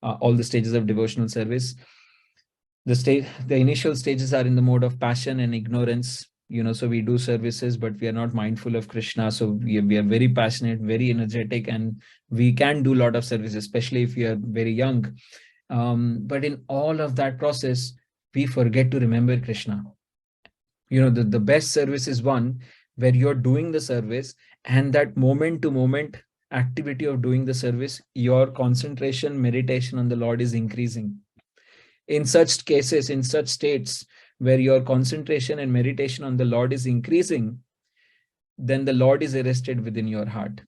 all the stages of devotional service. The initial stages are in the mode of passion and ignorance. So we do services, but we are not mindful of Krishna. So we are very passionate, very energetic, and we can do a lot of services, especially if we are very young. But in all of that process, we forget to remember Krishna. The best service is one where you're doing the service, and that moment to moment activity of doing the service, your concentration, meditation on the Lord is increasing. In such cases, in such states where your concentration and meditation on the Lord is increasing, then the Lord is arrested within your heart.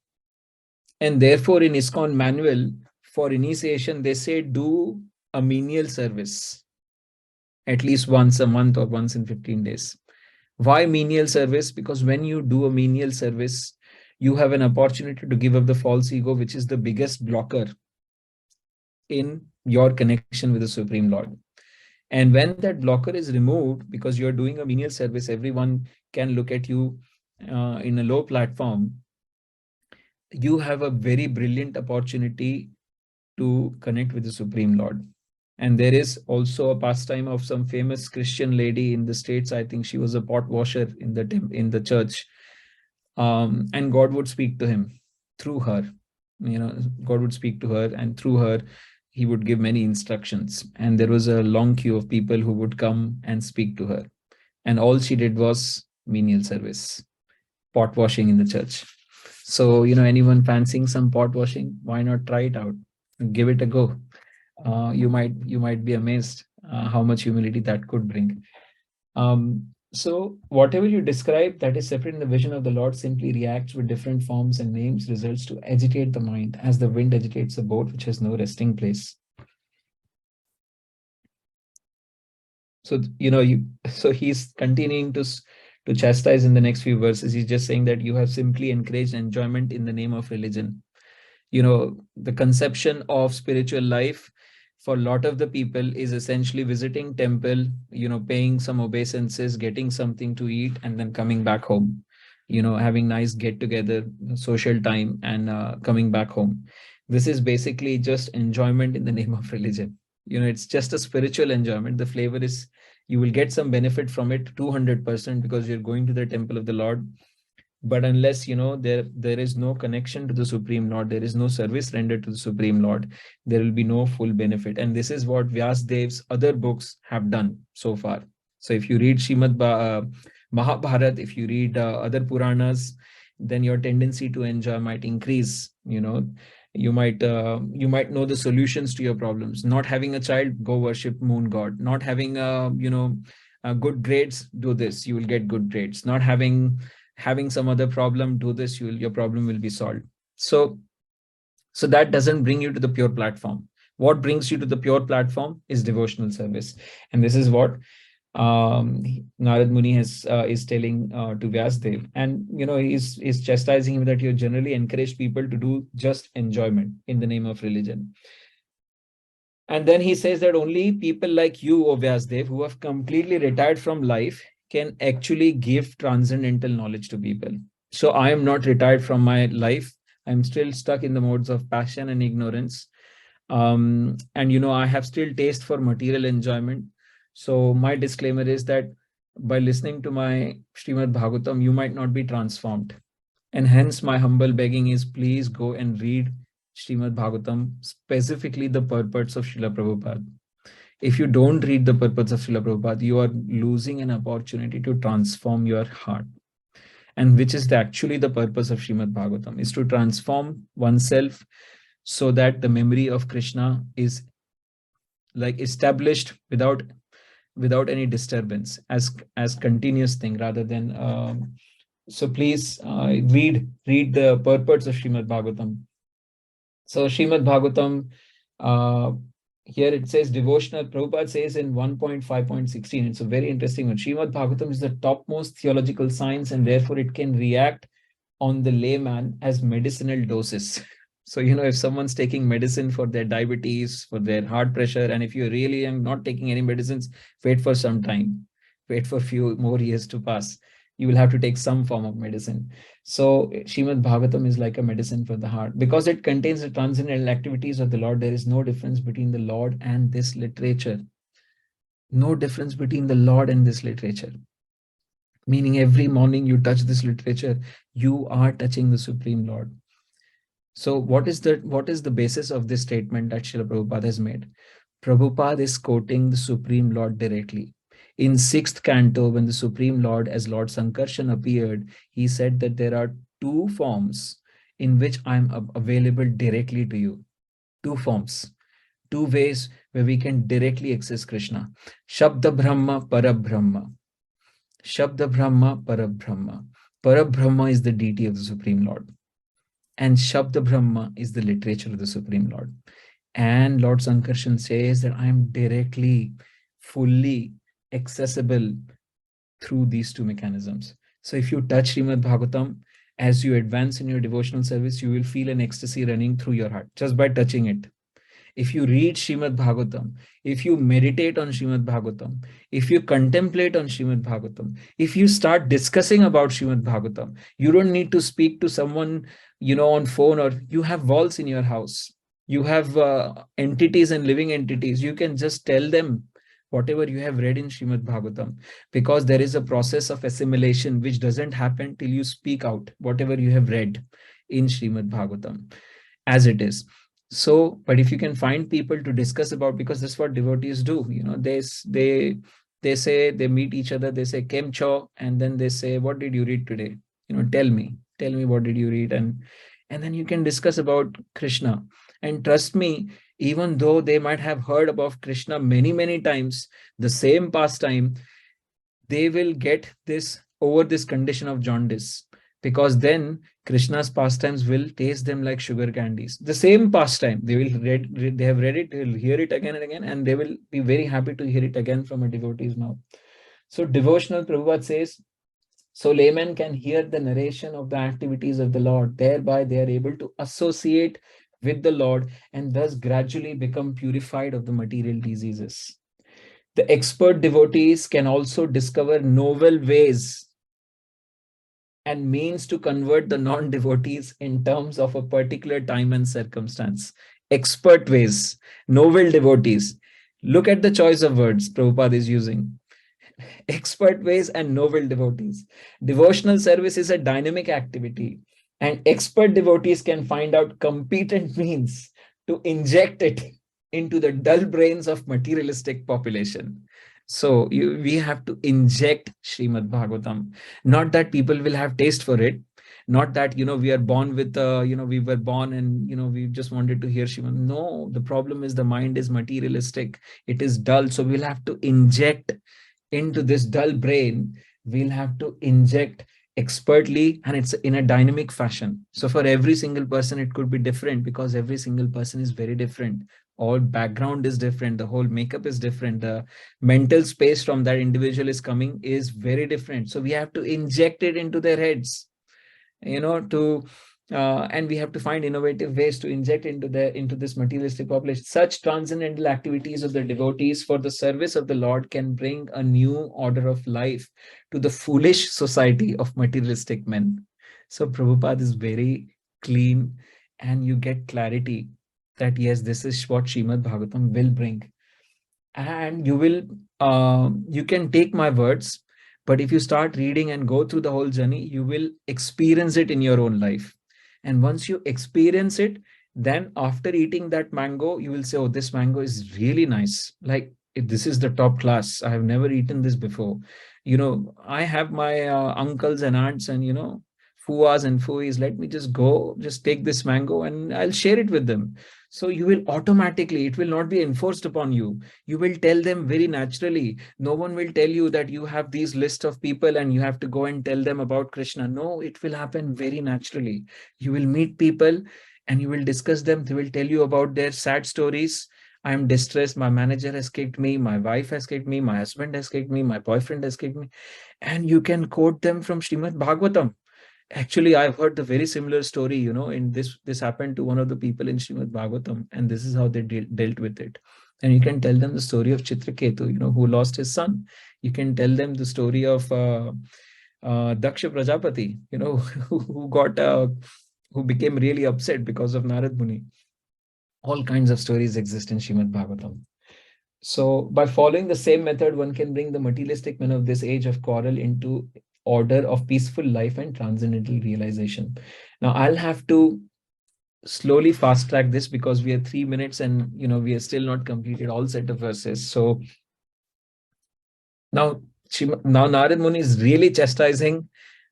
And therefore, in ISKCON manual for initiation, they say do a menial service at least once a month or once in 15 days. Why menial service? Because when you do a menial service, you have an opportunity to give up the false ego, which is the biggest blocker in your connection with the Supreme Lord. And when that blocker is removed, because you're doing a menial service, everyone can look at you in a low platform. You have a very brilliant opportunity to connect with the Supreme Lord. And there is also a pastime of some famous Christian lady in the States. I think she was a pot washer in the church. And God would speak to him through her. God would speak to her, and through her, he would give many instructions. And there was a long queue of people who would come and speak to her. And all she did was menial service, pot washing in the church. So, anyone fancying some pot washing, why not try it out? Give it a go. You might be amazed how much humility that could bring. So whatever you describe that is separate in the vision of the Lord simply reacts with different forms and names, results to agitate the mind as the wind agitates a boat which has no resting place. So, so he's continuing to chastise in the next few verses. He's just saying that you have simply encouraged enjoyment in the name of religion. The conception of spiritual life for a lot of the people is essentially visiting temple, paying some obeisances, getting something to eat, and then coming back home, having nice get together, social time, and coming back home. This is basically just enjoyment in the name of religion. It's just a spiritual enjoyment. The flavor is, you will get some benefit from it 200% because you're going to the temple of the Lord. But unless there is no connection to the Supreme Lord, there is no service rendered to the Supreme Lord, there will be no full benefit. And this is what Vyasdev's other books have done so far. So if you read Mahabharat, if you read other Puranas, then your tendency to enjoy might increase. You might know the solutions to your problems. Not having a child, go worship moon god. Not having good grades, do this, you will get good grades. Not having some other problem, do this, your problem will be solved. So that doesn't bring you to the pure platform. What brings you to the pure platform is devotional service. And this is what Narad Muni is telling to Vyasdev. And he's chastising him that you generally encourage people to do just enjoyment in the name of religion. And then he says that only people like you, O Vyasdev, who have completely retired from life, can actually give transcendental knowledge to people. So I am not retired from my life. I'm still stuck in the modes of passion and ignorance. And I have still taste for material enjoyment. So my disclaimer is that by listening to my Srimad Bhagavatam, you might not be transformed. And hence my humble begging is, please go and read Srimad Bhagavatam, specifically the purports of Srila Prabhupada. If you don't read the purports of Srila Prabhupada, you are losing an opportunity to transform your heart. And which is actually the purpose of Srimad Bhagavatam, is to transform oneself so that the memory of Krishna is like established without any disturbance, as continuous thing, rather than so please read the purports of Srimad Bhagavatam. So Srimad Bhagavatam, here it says devotional. Prabhupada says in 1.5.16, it's a very interesting one. Srimad Bhagavatam is the topmost theological science, and therefore it can react on the layman as medicinal doses. So, if someone's taking medicine for their diabetes, for their heart pressure, and if you're really not taking any medicines, wait for some time, wait for a few more years to pass. You will have to take some form of medicine. So Srimad Bhagavatam is like a medicine for the heart because it contains the transcendental activities of the Lord. There is no difference between the Lord and this literature. No difference between the Lord and this literature. Meaning every morning you touch this literature, you are touching the Supreme Lord. So what is the basis of this statement that Srila Prabhupada has made? Prabhupada is quoting the Supreme Lord directly. In 6th canto, when the Supreme Lord as Lord Sankarshan appeared, he said that there are two forms in which I am available directly to you. Two forms, two ways where we can directly access Krishna. Shabda Brahma, Parabrahma. Shabda Brahma, Parabrahma. Parabrahma is the deity of the Supreme Lord. And Shabda Brahma is the literature of the Supreme Lord. And Lord Sankarshan says that I am directly, fully accessible through these two mechanisms. So if you touch Srimad Bhagavatam, as you advance in your devotional service, you will feel an ecstasy running through your heart just by touching it. If you read Srimad Bhagavatam, if you meditate on Srimad Bhagavatam, if you contemplate on Srimad Bhagavatam, if you start discussing about Srimad Bhagavatam, you don't need to speak to someone, on phone, or you have walls in your house. You have entities and living entities. You can just tell them whatever you have read in Srimad Bhagavatam, because there is a process of assimilation which doesn't happen till you speak out whatever you have read in Srimad Bhagavatam as it is. So, but if you can find people to discuss about, because that's what devotees do, they say, they meet each other, they say kem cho, and then they say, what did you read today? Tell me what did you read, and then you can discuss about Krishna. And trust me, even though they might have heard about Krishna many times, the same pastime, they will get this over this condition of jaundice, because then Krishna's pastimes will taste them like sugar candies. The same pastime, they have read it, they will hear it again and again, and they will be very happy to hear it again from a devotee's mouth. So devotional, Prabhupada says, so laymen can hear the narration of the activities of the Lord. Thereby they are able to associate with the Lord and thus gradually become purified of the material diseases. The expert devotees can also discover novel ways and means to convert the non-devotees in terms of a particular time and circumstance. Expert ways, novel devotees. Look at the choice of words Prabhupada is using. Expert ways and novel devotees. Devotional service is a dynamic activity, and expert devotees can find out competent means to inject it into the dull brains of materialistic population. So we have to inject Srimad Bhagavatam. Not that people will have taste for it. Not that, we are born with, we were born and, we just wanted to hear Srimad. No, the problem is the mind is materialistic. It is dull. So we'll have to inject into this dull brain, we'll have to inject expertly, and it's in a dynamic fashion. So for every single person, it could be different because every single person is very different. All background is different. The whole makeup is different. The mental space from that individual is coming is very different. So we have to inject it into their heads, and we have to find innovative ways to inject into this materialistic population. Such transcendental activities of the devotees for the service of the Lord can bring a new order of life to the foolish society of materialistic men. So Prabhupada is very clean, and you get clarity that yes, this is what Srimad Bhagavatam will bring. And you can take my words, but if you start reading and go through the whole journey, you will experience it in your own life. And once you experience it, then after eating that mango, you will say, oh, this mango is really nice. Like, this is the top class. I have never eaten this before. I have my uncles and aunts and, fuas and fuis. Let me just take this mango and I'll share it with them. So you will automatically, it will not be enforced upon you. You will tell them very naturally. No one will tell you that you have these list of people and you have to go and tell them about Krishna. No, it will happen very naturally. You will meet people and you will discuss them. They will tell you about their sad stories. I am distressed. My manager has kicked me. My wife has kicked me. My husband has kicked me. My boyfriend has kicked me. And you can quote them from Srimad Bhagavatam. Actually, I've heard the very similar story, in this happened to one of the people in Srimad Bhagavatam, and this is how they dealt with it. And you can tell them the story of Chitraketu, who lost his son. You can tell them the story of Daksha Prajapati, who became really upset because of Narad Muni. All kinds of stories exist in Srimad Bhagavatam. So by following the same method, one can bring the materialistic men of this age of quarrel into order of peaceful life and transcendental realization. Now I'll have to slowly fast track this because we are 3 minutes and we are still not completed all set of verses. So now Narad Muni is really chastising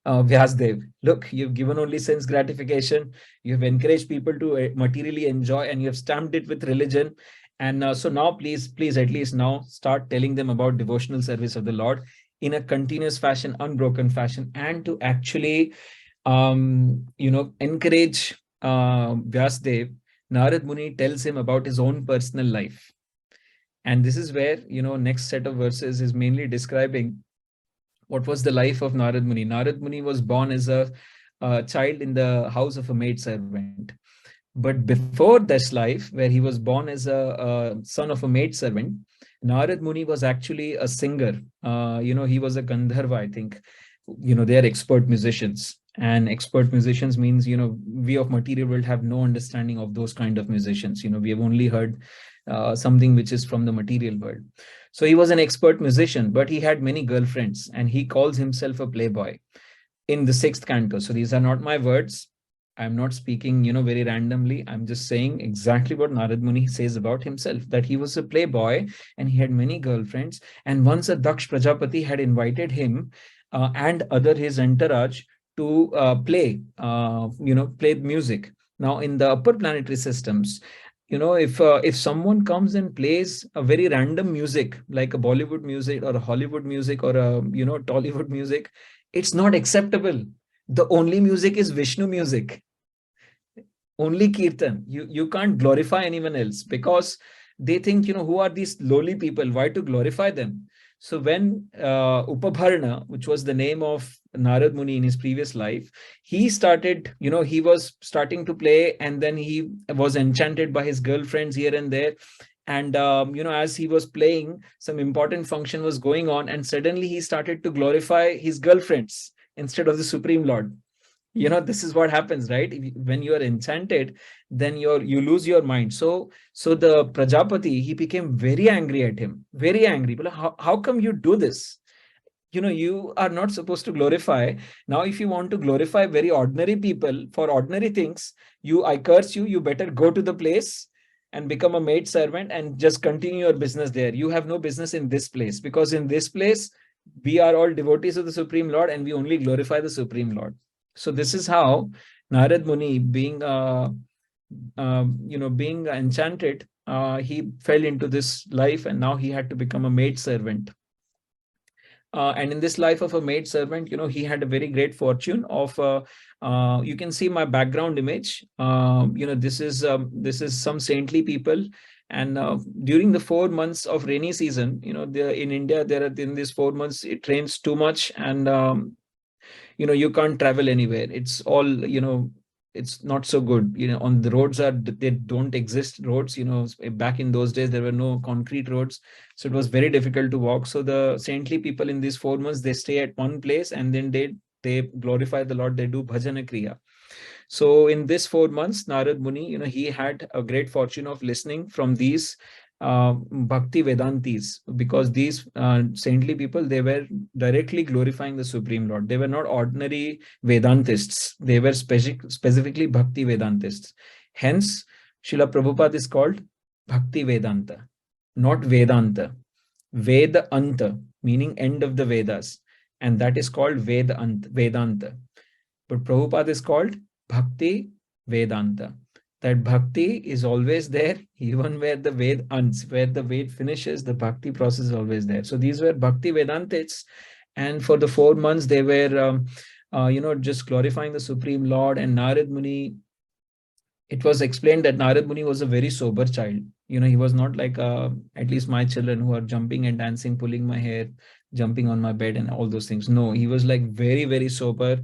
Vyasdev. Look, you've given only sense gratification. You've encouraged people to materially enjoy, and you have stamped it with religion. And so now, please, at least now start telling them about devotional service of the Lord in a continuous fashion, unbroken fashion, and to actually, encourage Vyasdev. Narad Muni tells him about his own personal life. And this is where, next set of verses is mainly describing what was the life of Narad Muni. Narad Muni was born as a child in the house of a maidservant. But before this life, where he was born as a son of a maidservant, Narad Muni was actually a singer. He was a Gandharva, I think. They are expert musicians. And expert musicians means, we of material world have no understanding of those kind of musicians. We have only heard something which is from the material world. So he was an expert musician, but he had many girlfriends, and he calls himself a playboy in the 6th canto. So these are not my words. I'm not speaking, very randomly. I'm just saying exactly what Narad Muni says about himself, that he was a playboy and he had many girlfriends. And once a Daksh Prajapati had invited him and other his entourage to play music. Now, in the upper planetary systems, if someone comes and plays a very random music, like a Bollywood music or a Hollywood music or a, Tollywood music, it's not acceptable. The only music is Vishnu music, only Kirtan. You can't glorify anyone else because they think, who are these lowly people? Why to glorify them? So when Upabharna, which was the name of Narad Muni in his previous life, he started, he was starting to play, and then he was enchanted by his girlfriends here and there. And, as he was playing, some important function was going on, and suddenly he started to glorify his girlfriends instead of the Supreme Lord. This is what happens, right? When you are enchanted, then you lose your mind. So the Prajapati, he became very angry at him, very angry. But how come you do this? You are not supposed to glorify. Now if you want to glorify very ordinary people for ordinary things, I curse you, you better go to the place and become a maid servant and just continue your business there. You have no business in this place, because in this place we are all devotees of the Supreme Lord, and we only glorify the Supreme Lord. So this is how Narad Muni, being enchanted, he fell into this life, and now he had to become a maid servant. And in this life of a maid servant, he had a very great fortune of, you can see my background image. This is some saintly people. And during the 4 months of rainy season, in India, there are, in these 4 months, it rains too much, and you can't travel anywhere. It's all, it's not so good. On the roads they don't exist roads. Back in those days, there were no concrete roads. So it was very difficult to walk. So the saintly people in these 4 months, they stay at one place, and then they glorify the Lord. They do bhajana kriya. So in this 4 months, Narad Muni, he had a great fortune of listening from these Bhakti Vedantis, because these saintly people, they were directly glorifying the Supreme Lord. They were not ordinary Vedantists. They were specifically Bhakti Vedantists. Hence, Srila Prabhupada is called Bhakti Vedanta, not Vedanta. Vedanta, meaning end of the Vedas. And that is called Vedanta. But Prabhupada is called Bhakti Vedanta. That bhakti is always there, even where the Ved ends, where the Ved finishes, the bhakti process is always there. So these were Bhakti Vedantists, and for the 4 months they were, just glorifying the Supreme Lord. And Narad Muni, it was explained that Narad Muni was a very sober child. He was not like at least my children who are jumping and dancing, pulling my hair, jumping on my bed, and all those things. No, he was like very, very sober,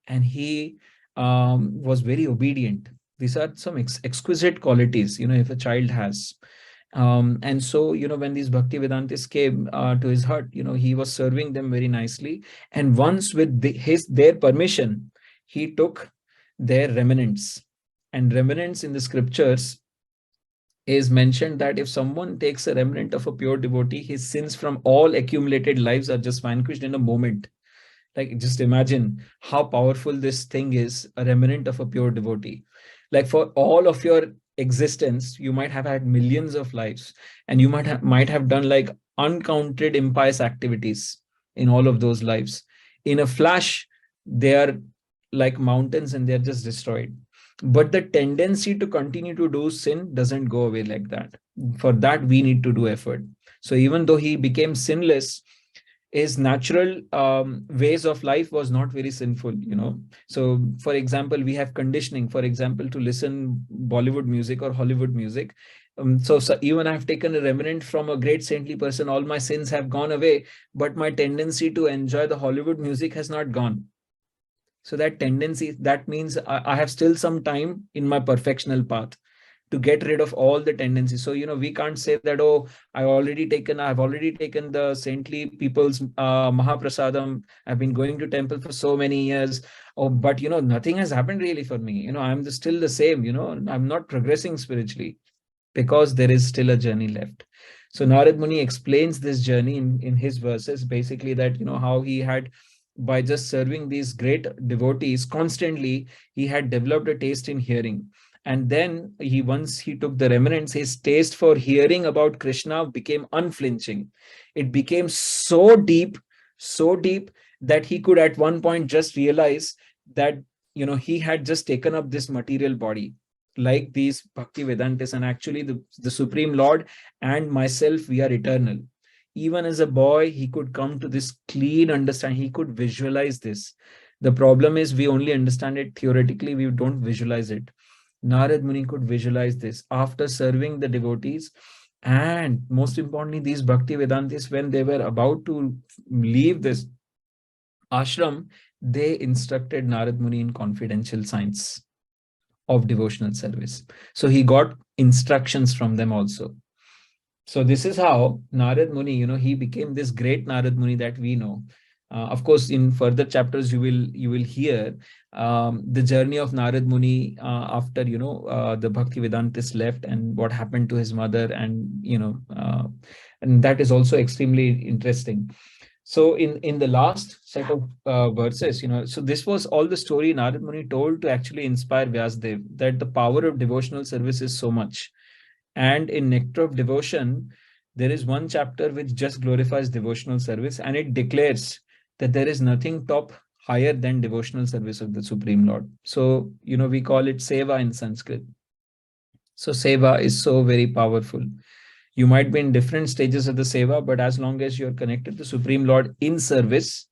and he was very obedient. These are some exquisite qualities, if a child has. And so, when these Bhakti Vedantis came to his hut, he was serving them very nicely. And once, with their permission, he took their remnants. And remnants in the scriptures is mentioned that if someone takes a remnant of a pure devotee, his sins from all accumulated lives are just vanquished in a moment. Like, just imagine how powerful this thing is, a remnant of a pure devotee. Like, for all of your existence, you might have had millions of lives, and you might have done like uncounted impious activities in all of those lives. In a flash, they are like mountains, and they're just destroyed. But the tendency to continue to do sin doesn't go away like that. For that, we need to do effort. So even though he became sinless, his natural ways of life was not very sinful. So for example, we have conditioning, for example, to listen Bollywood music or Hollywood music. So even I've taken a remnant from a great saintly person, all my sins have gone away, but my tendency to enjoy the Hollywood music has not gone. So that tendency, that means I have still some time in my perfectional path to get rid of all the tendencies. So, we can't say that, oh, I've already taken the saintly people's Mahaprasadam. I've been going to temple for so many years. Oh, but, nothing has happened really for me. I'm still the same, I'm not progressing spiritually, because there is still a journey left. So Narad Muni explains this journey in his verses, basically that, how he had, by just serving these great devotees constantly, he had developed a taste in hearing. And then once he took the remnants, his taste for hearing about Krishna became unflinching. It became so deep that he could at one point just realize that, he had just taken up this material body, like these Bhakti Vedantis, and actually the Supreme Lord and myself, we are eternal. Even as a boy, he could come to this clean understanding. He could visualize this. The problem is we only understand it theoretically. We don't visualize it. Narad Muni could visualize this. After serving the devotees, And most importantly, these Bhakti Vedantis, when they were about to leave this ashram, they instructed Narad Muni in confidential science of devotional service. So he got instructions from them also. So this is how Narad Muni, he became this great Narad Muni that we know. Of course, in further chapters, you will hear the journey of Narad Muni after the Bhakti Vedantis left, and what happened to his mother, and that is also extremely interesting. So in the last set of verses, so this was all the story Narad Muni told to actually inspire Vyasdev, that the power of devotional service is so much. And in Nectar of Devotion, there is one chapter which just glorifies devotional service, and it declares that there is nothing top higher than devotional service of the Supreme Lord. So, we call it Seva in Sanskrit. So Seva is so very powerful. You might be in different stages of the Seva, but as long as you're connected to Supreme Lord in service,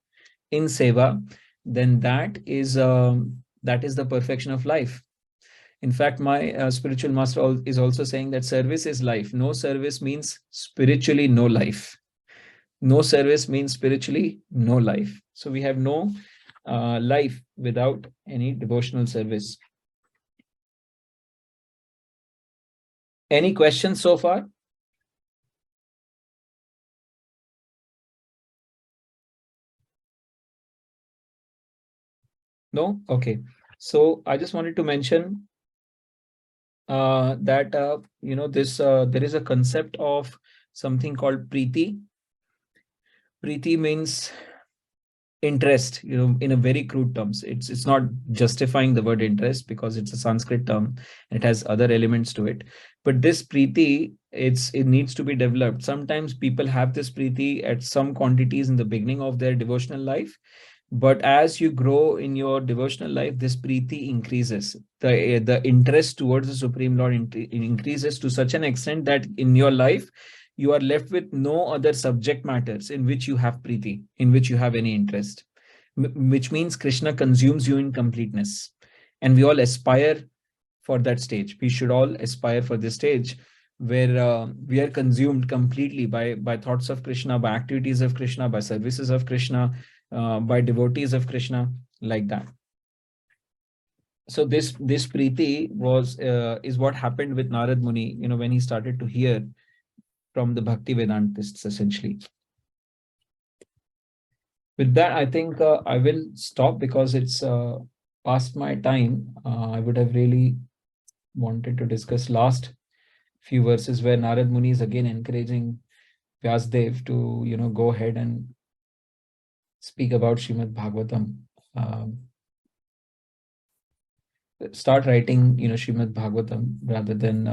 in Seva, then that is the perfection of life. In fact, my spiritual master is also saying that service is life. No service means spiritually no life. No service means spiritually no life. So we have no life without any devotional service. Any questions so far? No? Okay. So I just wanted to mention that there is a concept of something called Preeti. Preeti means interest, in a very crude terms. It's not justifying the word interest because it's a Sanskrit term. It has other elements to it. But this Preeti, it needs to be developed. Sometimes people have this Preeti at some quantities in the beginning of their devotional life. But as you grow in your devotional life, this Preeti increases. The interest towards the Supreme Lord increases to such an extent that in your life, you are left with no other subject matters in which you have Preeti, in which you have any interest, which means Krishna consumes you in completeness. And we all aspire for that stage. We should all aspire for this stage where we are consumed completely by thoughts of Krishna, by activities of Krishna, by services of Krishna, by devotees of Krishna, like that. So this Preeti is what happened with Narad Muni, when he started to hear from the Bhakti Vedantists, essentially. With that, I think I will stop because it's past my time. I would have really wanted to discuss last few verses where Narad Muni is again encouraging Vyasdev to, go ahead and speak about Srimad Bhagavatam. Start writing, Srimad Bhagavatam rather than,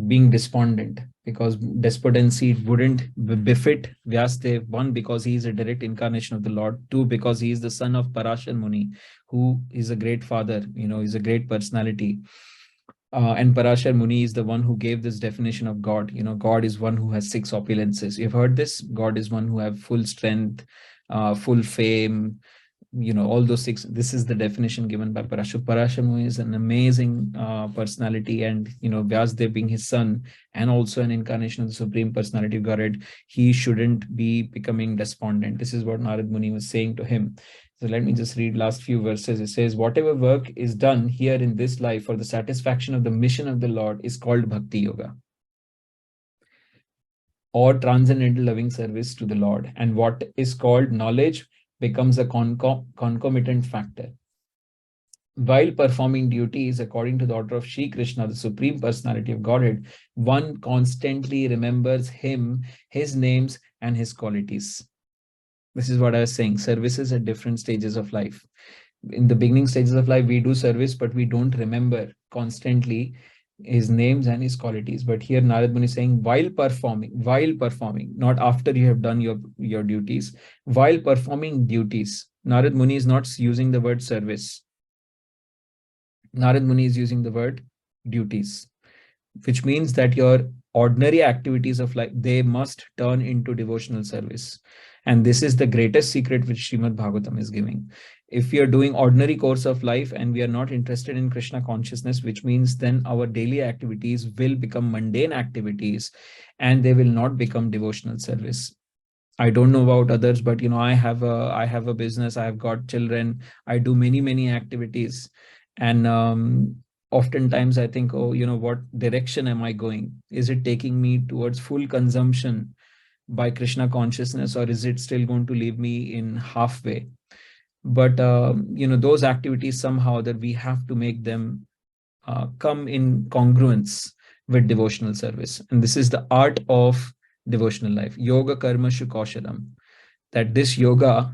being despondent, because despondency wouldn't befit Vyasdev. One, because he is a direct incarnation of the Lord. Two, because he is the son of Parashar Muni, who is a great father, he's a great personality. And Parashar Muni is the one who gave this definition of God. God is one who has six opulences. You've heard this? God is one who have full strength, full fame, all those six. This is the definition given by Parashar Muni is an amazing personality, and Vyasdev being his son and also an incarnation of the Supreme Personality of Godhead, he shouldn't be becoming despondent. This is what Narad Muni was saying to him. So let me just read last few verses. It says, whatever work is done here in this life for the satisfaction of the mission of the Lord is called Bhakti Yoga, or transcendental loving service to the Lord. And what is called knowledge becomes a concomitant factor. While performing duties according to the order of Sri Krishna, the Supreme Personality of Godhead, one constantly remembers him, his names, and his qualities. This is what I was saying. Services at different stages of life. In the beginning stages of life, we do service, but we don't remember constantly his names and his qualities. But here Narad Muni is saying, while performing, not after you have done your duties, while performing duties. Narad Muni is not using the word service. Narad Muni is using the word duties, which means that your ordinary activities of life, they must turn into devotional service. And this is the greatest secret which Srimad Bhagavatam is giving. If we are doing ordinary course of life and we are not interested in Krishna consciousness, which means then our daily activities will become mundane activities and they will not become devotional service. I don't know about others, but I have a business, I have got children, I do many activities. And oftentimes I think, oh, what direction am I going? Is it taking me towards full consumption by Krishna consciousness, or is it still going to leave me in halfway? But those activities, somehow that we have to make them come in congruence with devotional service. And this is the art of devotional life. Yoga karma shukoshalam. That this yoga,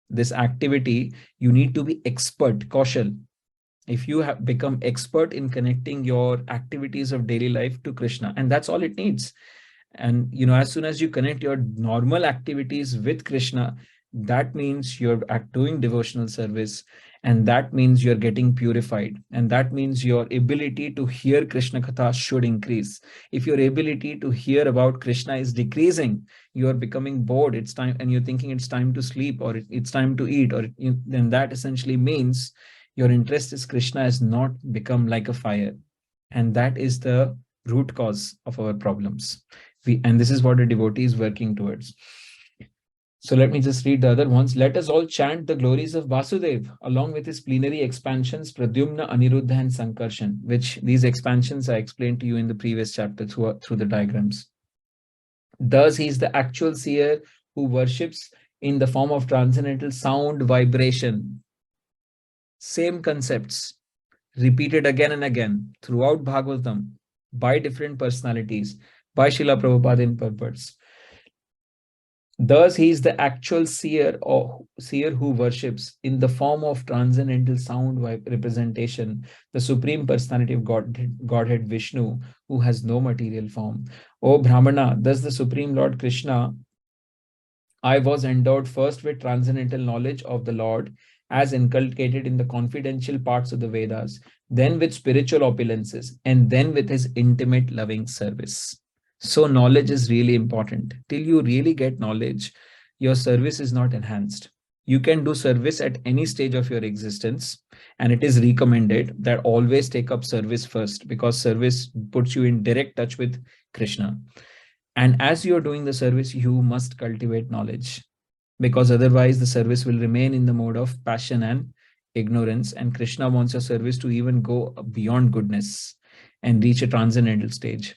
this activity, you need to be expert, kaushal. If you have become expert in connecting your activities of daily life to Krishna, and that's all it needs. And as soon as you connect your normal activities with Krishna, that means you're doing devotional service, and that means you're getting purified, and that means your ability to hear Krishna katha should increase. If your ability to hear about Krishna is decreasing, you are becoming bored, it's time, and you're thinking it's time to sleep, or it's time to eat, or then that essentially means your interest is Krishna has not become like a fire. And that is the root cause of our problems. And this is what a devotee is working towards. So let me just read the other ones. Let us all chant the glories of Vasudev along with his plenary expansions, Pradyumna, Aniruddha, and Sankarshan, which these expansions I explained to you in the previous chapter through the diagrams. Thus, he is the actual seer who worships in the form of transcendental sound vibration. Same concepts repeated again and again throughout Bhagavatam by different personalities, by Srila Prabhupada in purports. Thus, he is the actual seer who worships in the form of transcendental sound representation, the Supreme Personality of Godhead Vishnu, who has no material form. O Brahmana, thus the Supreme Lord Krishna, I was endowed first with transcendental knowledge of the Lord, as inculcated in the confidential parts of the Vedas, then with spiritual opulences, and then with his intimate loving service. So knowledge is really important. Till you really get knowledge, your service is not enhanced. You can do service at any stage of your existence, and it is recommended that always take up service first, because service puts you in direct touch with Krishna. And as you are doing the service, you must cultivate knowledge, because otherwise the service will remain in the mode of passion and ignorance. And Krishna wants your service to even go beyond goodness and reach a transcendental stage.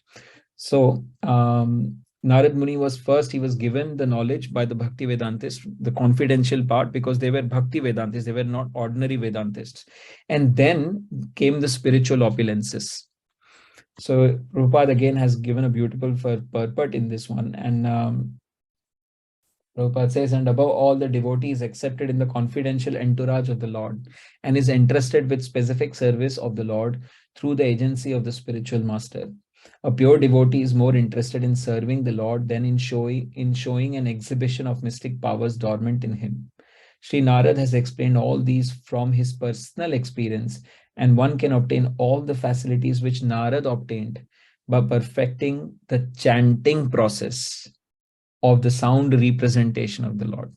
So Narad Muni was first, he was given the knowledge by the Bhakti Vedantists, the confidential part, because they were Bhakti Vedantists, they were not ordinary Vedantists. And then came the spiritual opulences. So Prabhupada again has given a beautiful purport in this one. And Prabhupada says, and above all, the devotee is accepted in the confidential entourage of the Lord and is entrusted with specific service of the Lord through the agency of the spiritual master. A pure devotee is more interested in serving the Lord than in showing an exhibition of mystic powers dormant in him. Sri Narad has explained all these from his personal experience, and one can obtain all the facilities which Narad obtained by perfecting the chanting process of the sound representation of the Lord.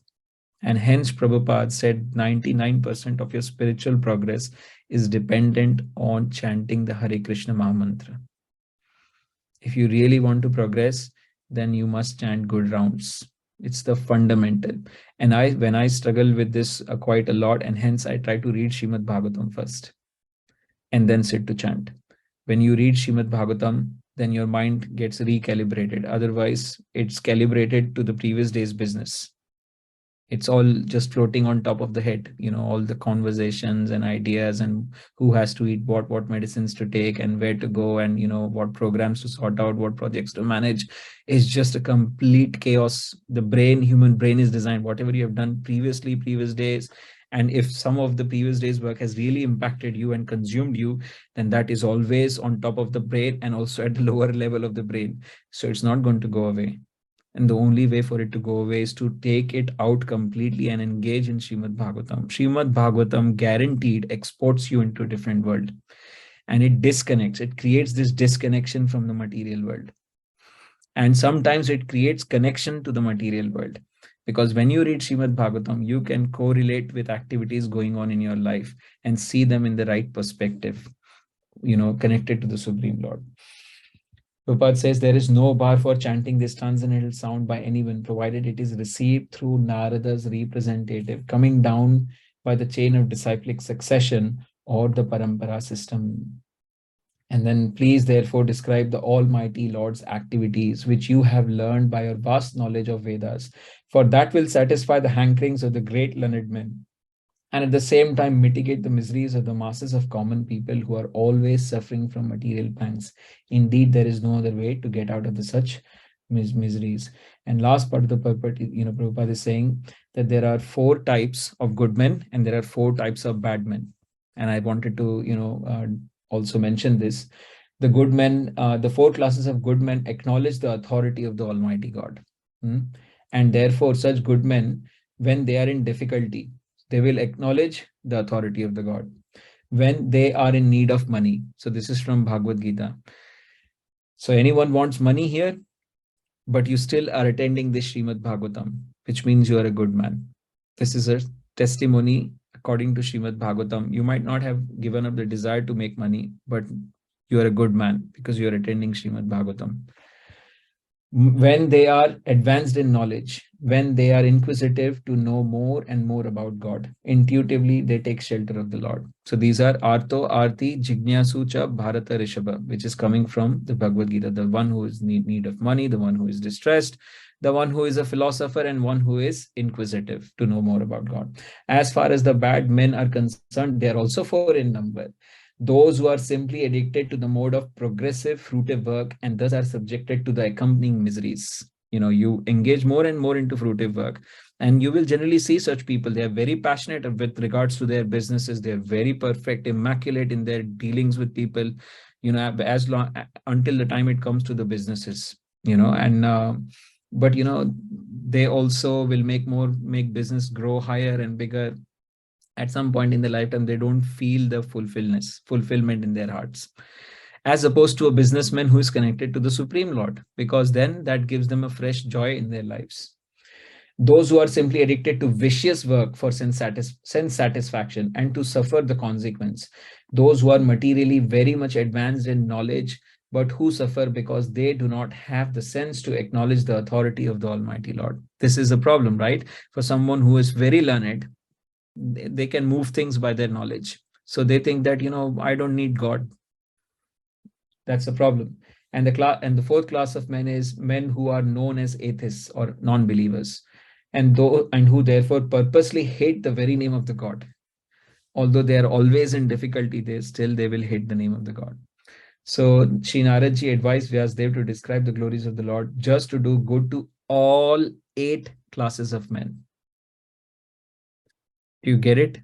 And hence Prabhupada said 99% of your spiritual progress is dependent on chanting the Hare Krishna Mahamantra. If you really want to progress, then you must chant good rounds. It's the fundamental. And when I struggle with this quite a lot, and hence I try to read Srimad Bhagavatam first and then sit to chant. When you read Srimad Bhagavatam, then your mind gets recalibrated. Otherwise, it's calibrated to the previous day's business. It's all just floating on top of the head, all the conversations and ideas, and who has to eat what medicines to take, and where to go, and what programs to sort out, what projects to manage. Is just a complete chaos. The human brain is designed, whatever you have done previous days, and if some of the previous day's work has really impacted you and consumed you, then that is always on top of the brain and also at the lower level of the brain. So it's not going to go away. And the only way for it to go away is to take it out completely and engage in Srimad Bhagavatam. Srimad Bhagavatam guaranteed exports you into a different world. And it disconnects. It creates this disconnection from the material world. And sometimes it creates connection to the material world. Because when you read Srimad Bhagavatam, you can correlate with activities going on in your life and see them in the right perspective, connected to the Supreme Lord. Prabhupada says there is no bar for chanting this transcendental sound by anyone, provided it is received through Narada's representative, coming down by the chain of disciplic succession or the parampara system. And then please therefore describe the Almighty Lord's activities, which you have learned by your vast knowledge of Vedas, for that will satisfy the hankerings of the great learned men, and at the same time mitigate the miseries of the masses of common people who are always suffering from material pangs. Indeed, there is no other way to get out of the such miseries. And last part of the purport, Prabhupada is saying that there are 4 types of good men and there are 4 types of bad men. And I wanted to, also mention this. The good men, the 4 classes of good men acknowledge the authority of the Almighty God. And therefore, such good men, when they are in difficulty, they will acknowledge the authority of the God. When they are in need of money, so this is from Bhagavad Gita. So anyone wants money here, but you still are attending this Srimad Bhagavatam, which means you are a good man. This is a testimony according to Srimad Bhagavatam. You might not have given up the desire to make money, but you are a good man because you are attending Srimad Bhagavatam. When they are advanced in knowledge, when they are inquisitive to know more and more about God, intuitively they take shelter of the Lord. So these are Arto, Arti, Jignasu Cha, Bharata, Rishabha, which is coming from the Bhagavad Gita, the one who is in need of money, the one who is distressed, the one who is a philosopher, and one who is inquisitive to know more about God. As far as the bad men are concerned, they are also 4 in number. Those who are simply addicted to the mode of progressive fruitive work and thus are subjected to the accompanying miseries. You engage more and more into fruitive work, and you will generally see such people. They are very passionate with regards to their businesses. They are very perfect, immaculate in their dealings with people, as long until the time it comes to the businesses, but they also will make business grow higher and bigger. At some point in their lifetime, they don't feel the fulfillment in their hearts, as opposed to a businessman who is connected to the Supreme Lord, because then that gives them a fresh joy in their lives. Those who are simply addicted to vicious work for sense satisfaction and to suffer the consequence. Those who are materially very much advanced in knowledge, but who suffer because they do not have the sense to acknowledge the authority of the Almighty Lord. This is a problem, right? For someone who is very learned, they can move things by their knowledge. So they think that, I don't need God. That's a problem. And the 4th class of men is men who are known as atheists or non-believers, and who therefore purposely hate the very name of the God. Although they are always in difficulty, they will hate the name of the God. So Shri Naradji advised Vyasdev to describe the glories of the Lord just to do good to all 8 classes of men. Do you get it?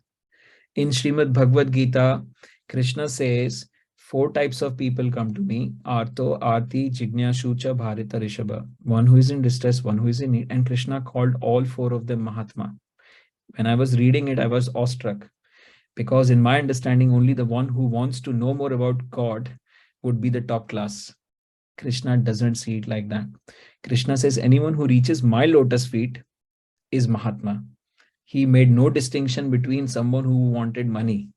In Srimad Bhagavad Gita, Krishna says, 4 types of people come to me: Arto, Arti, Jignyashucha, Bharita, Rishabha. One who is in distress, one who is in need. And Krishna called all 4 of them Mahatma. When I was reading it, I was awestruck, because in my understanding, only the one who wants to know more about God would be the top class. Krishna doesn't see it like that. Krishna says anyone who reaches my lotus feet is Mahatma. He made no distinction between someone who wanted money.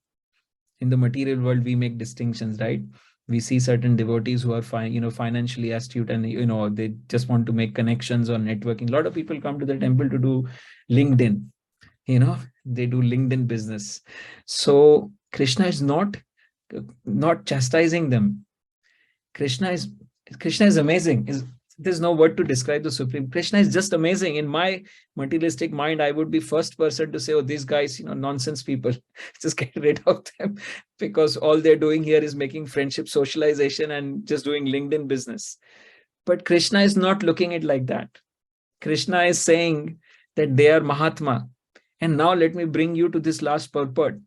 In the material world, we make distinctions, right? We see certain devotees who are financially astute, and they just want to make connections or networking. A lot of people come to the temple to do LinkedIn. They do LinkedIn business. So Krishna is not chastising them. Krishna is amazing. There's no word to describe the Supreme. Krishna is just amazing. In my materialistic mind, I would be first person to say, oh, these guys, nonsense people, just get rid of them, because all they're doing here is making friendship, socialization, and just doing LinkedIn business. But Krishna is not looking at it like that. Krishna is saying that they are Mahatma. And now let me bring you to this last purport.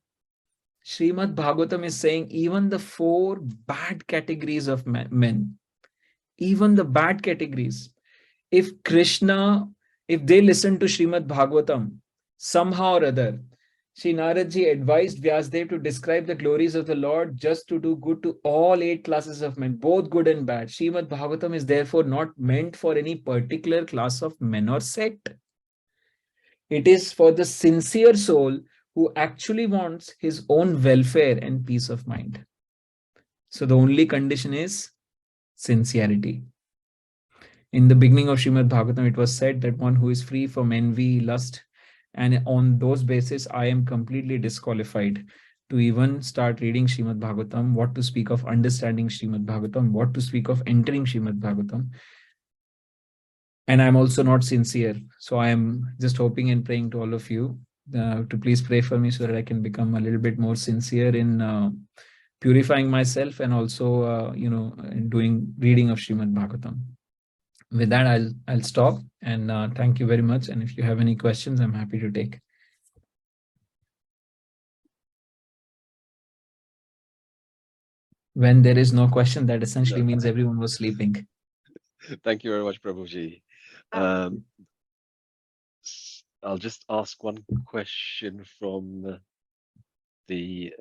Srimad Bhagavatam is saying even the 4 bad categories of men, even the bad categories, if they listen to Srimad Bhagavatam, somehow or other, Shri Naradji advised Vyasdev to describe the glories of the Lord, just to do good to all 8 classes of men, both good and bad. Srimad Bhagavatam is therefore not meant for any particular class of men or sect. It is for the sincere soul who actually wants his own welfare and peace of mind. So the only condition is sincerity. In the beginning of Srimad Bhagavatam, it was said that one who is free from envy, lust, and on those basis, I am completely disqualified to even start reading Srimad Bhagavatam, what to speak of understanding Srimad Bhagavatam, what to speak of entering Srimad Bhagavatam. And I'm also not sincere. So I am just hoping and praying to all of you to please pray for me so that I can become a little bit more sincere in purifying myself and also, in doing reading of Srimad Bhagavatam. With that, I'll stop and thank you very much. And if you have any questions, I'm happy to take. When there is no question, that essentially means everyone was sleeping. Thank you very much, Prabhuji. I'll just ask one question from the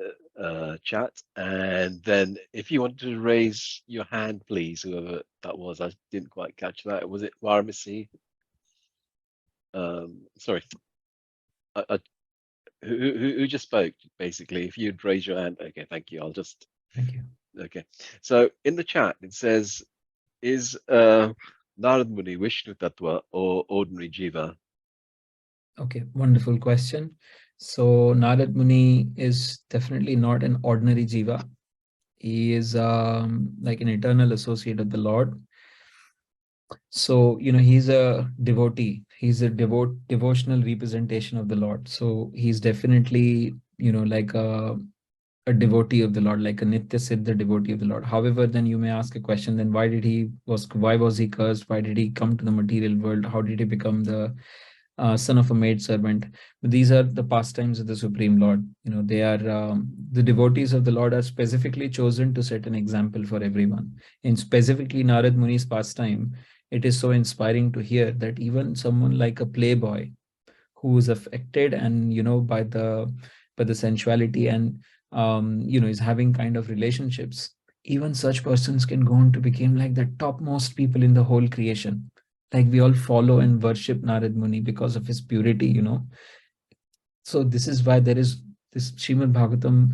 chat, and then if you want to raise your hand, please, whoever that was. I didn't quite catch that. Was it Varamasi? Sorry. Who just spoke, basically? If you'd raise your hand. Okay, thank you. I'll just... Thank you. Okay. So in the chat, it says, is Narad Muni Vishnu Tattva or ordinary Jiva? Okay, wonderful question. So Narad Muni is definitely not an ordinary Jiva. He is like an eternal associate of the Lord. So, he's a devotee. He's a devotional representation of the Lord. So he's definitely, like a devotee of the Lord, like a Nitya Siddha devotee of the Lord. However, then you may ask a question, then why was he cursed? Why did he come to the material world? How did he become the son of a maid servant? But these are the pastimes of the Supreme Lord. They are the devotees of the Lord are specifically chosen to set an example for everyone. In specifically Narad Muni's pastime, it is so inspiring to hear that even someone like a playboy who is affected and by the sensuality and is having kind of relationships, even such persons can go on to become like the topmost people in the whole creation. Like we all follow and worship Narad Muni because of his purity. So this is why there is this Srimad Bhagavatam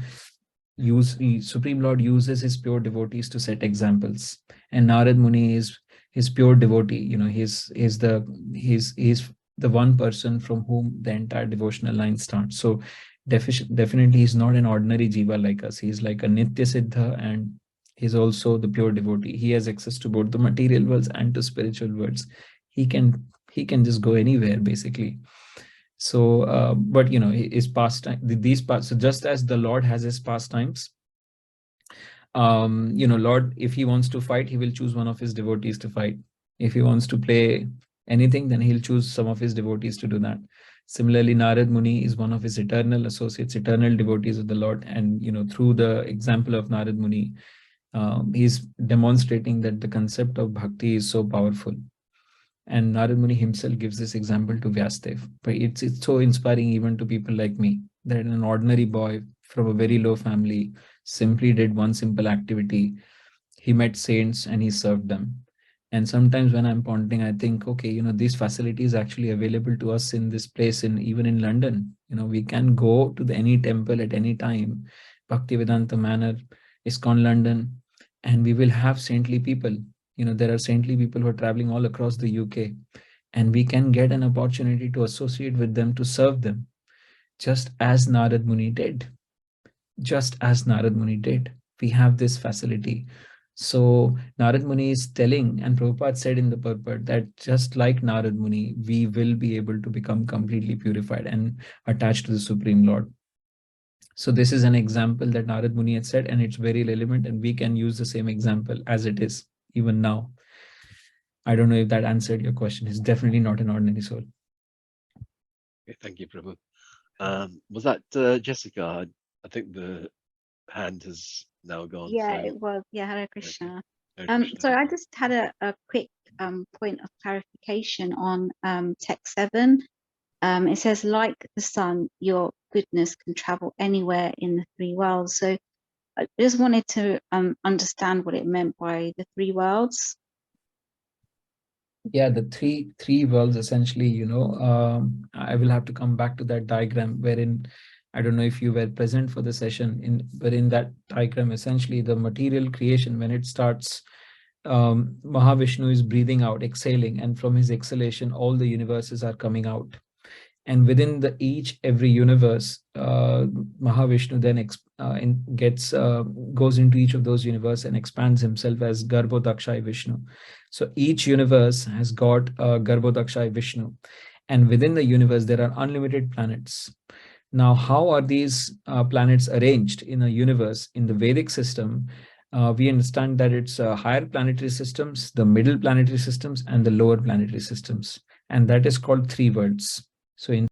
Supreme Lord uses his pure devotees to set examples, and Narad Muni is his pure devotee. He's the one person from whom the entire devotional line starts. So definitely he's not an ordinary jiva like us. He's like a Nitya Siddha, and he's also the pure devotee. He has access to both the material worlds and to spiritual worlds. He can just go anywhere basically. So, but his pastime, these parts. So just as the Lord has his pastimes, Lord, if he wants to fight, he will choose one of his devotees to fight. If he wants to play anything, then he'll choose some of his devotees to do that. Similarly, Narad Muni is one of his eternal associates, eternal devotees of the Lord, and through the example of Narad Muni, he's demonstrating that the concept of bhakti is so powerful. And Narad Muni himself gives this example to Vyasdev. But it's so inspiring even to people like me, that an ordinary boy from a very low family simply did one simple activity. He met saints and he served them. And sometimes when I'm pondering, I think, okay, these facilities actually available to us in this place, even in London. We can go to any temple at any time, Bhaktivedanta Manor, ISKCON London, and we will have saintly people. There are saintly people who are traveling all across the UK, and we can get an opportunity to associate with them, to serve them, just as Narad Muni did. Just as Narad Muni did. We have this facility. So Narad Muni is telling, and Prabhupada said in the purport, that just like Narad Muni, we will be able to become completely purified and attached to the Supreme Lord. So this is an example that Narad Muni had said, and it's very relevant, and we can use the same example as it is even now. I don't know if that answered your question. He's definitely not an ordinary soul. Okay, thank you, Prabhu. Was that Jessica? I think the hand has now gone. Yeah, so... it was. Yeah, Hare Krishna. Okay. Hare Krishna. So I just had a quick point of clarification on text 7. It says, like the sun, your goodness can travel anywhere in the three worlds. So I just wanted to understand what it meant by the three worlds. Yeah, the three worlds essentially, I will have to come back to that diagram wherein, I don't know if you were present for the session, but in that diagram, essentially the material creation, when it starts, Mahavishnu is breathing out, exhaling, and from his exhalation, all the universes are coming out. And within every universe, Mahavishnu then goes into each of those universes and expands himself as Garbhodakshai Vishnu. So each universe has got Garbhodakshai Vishnu, and within the universe there are unlimited planets. Now, how are these planets arranged in a universe? In the Vedic system, we understand that it's higher planetary systems, the middle planetary systems, and the lower planetary systems, and that is called three worlds. So in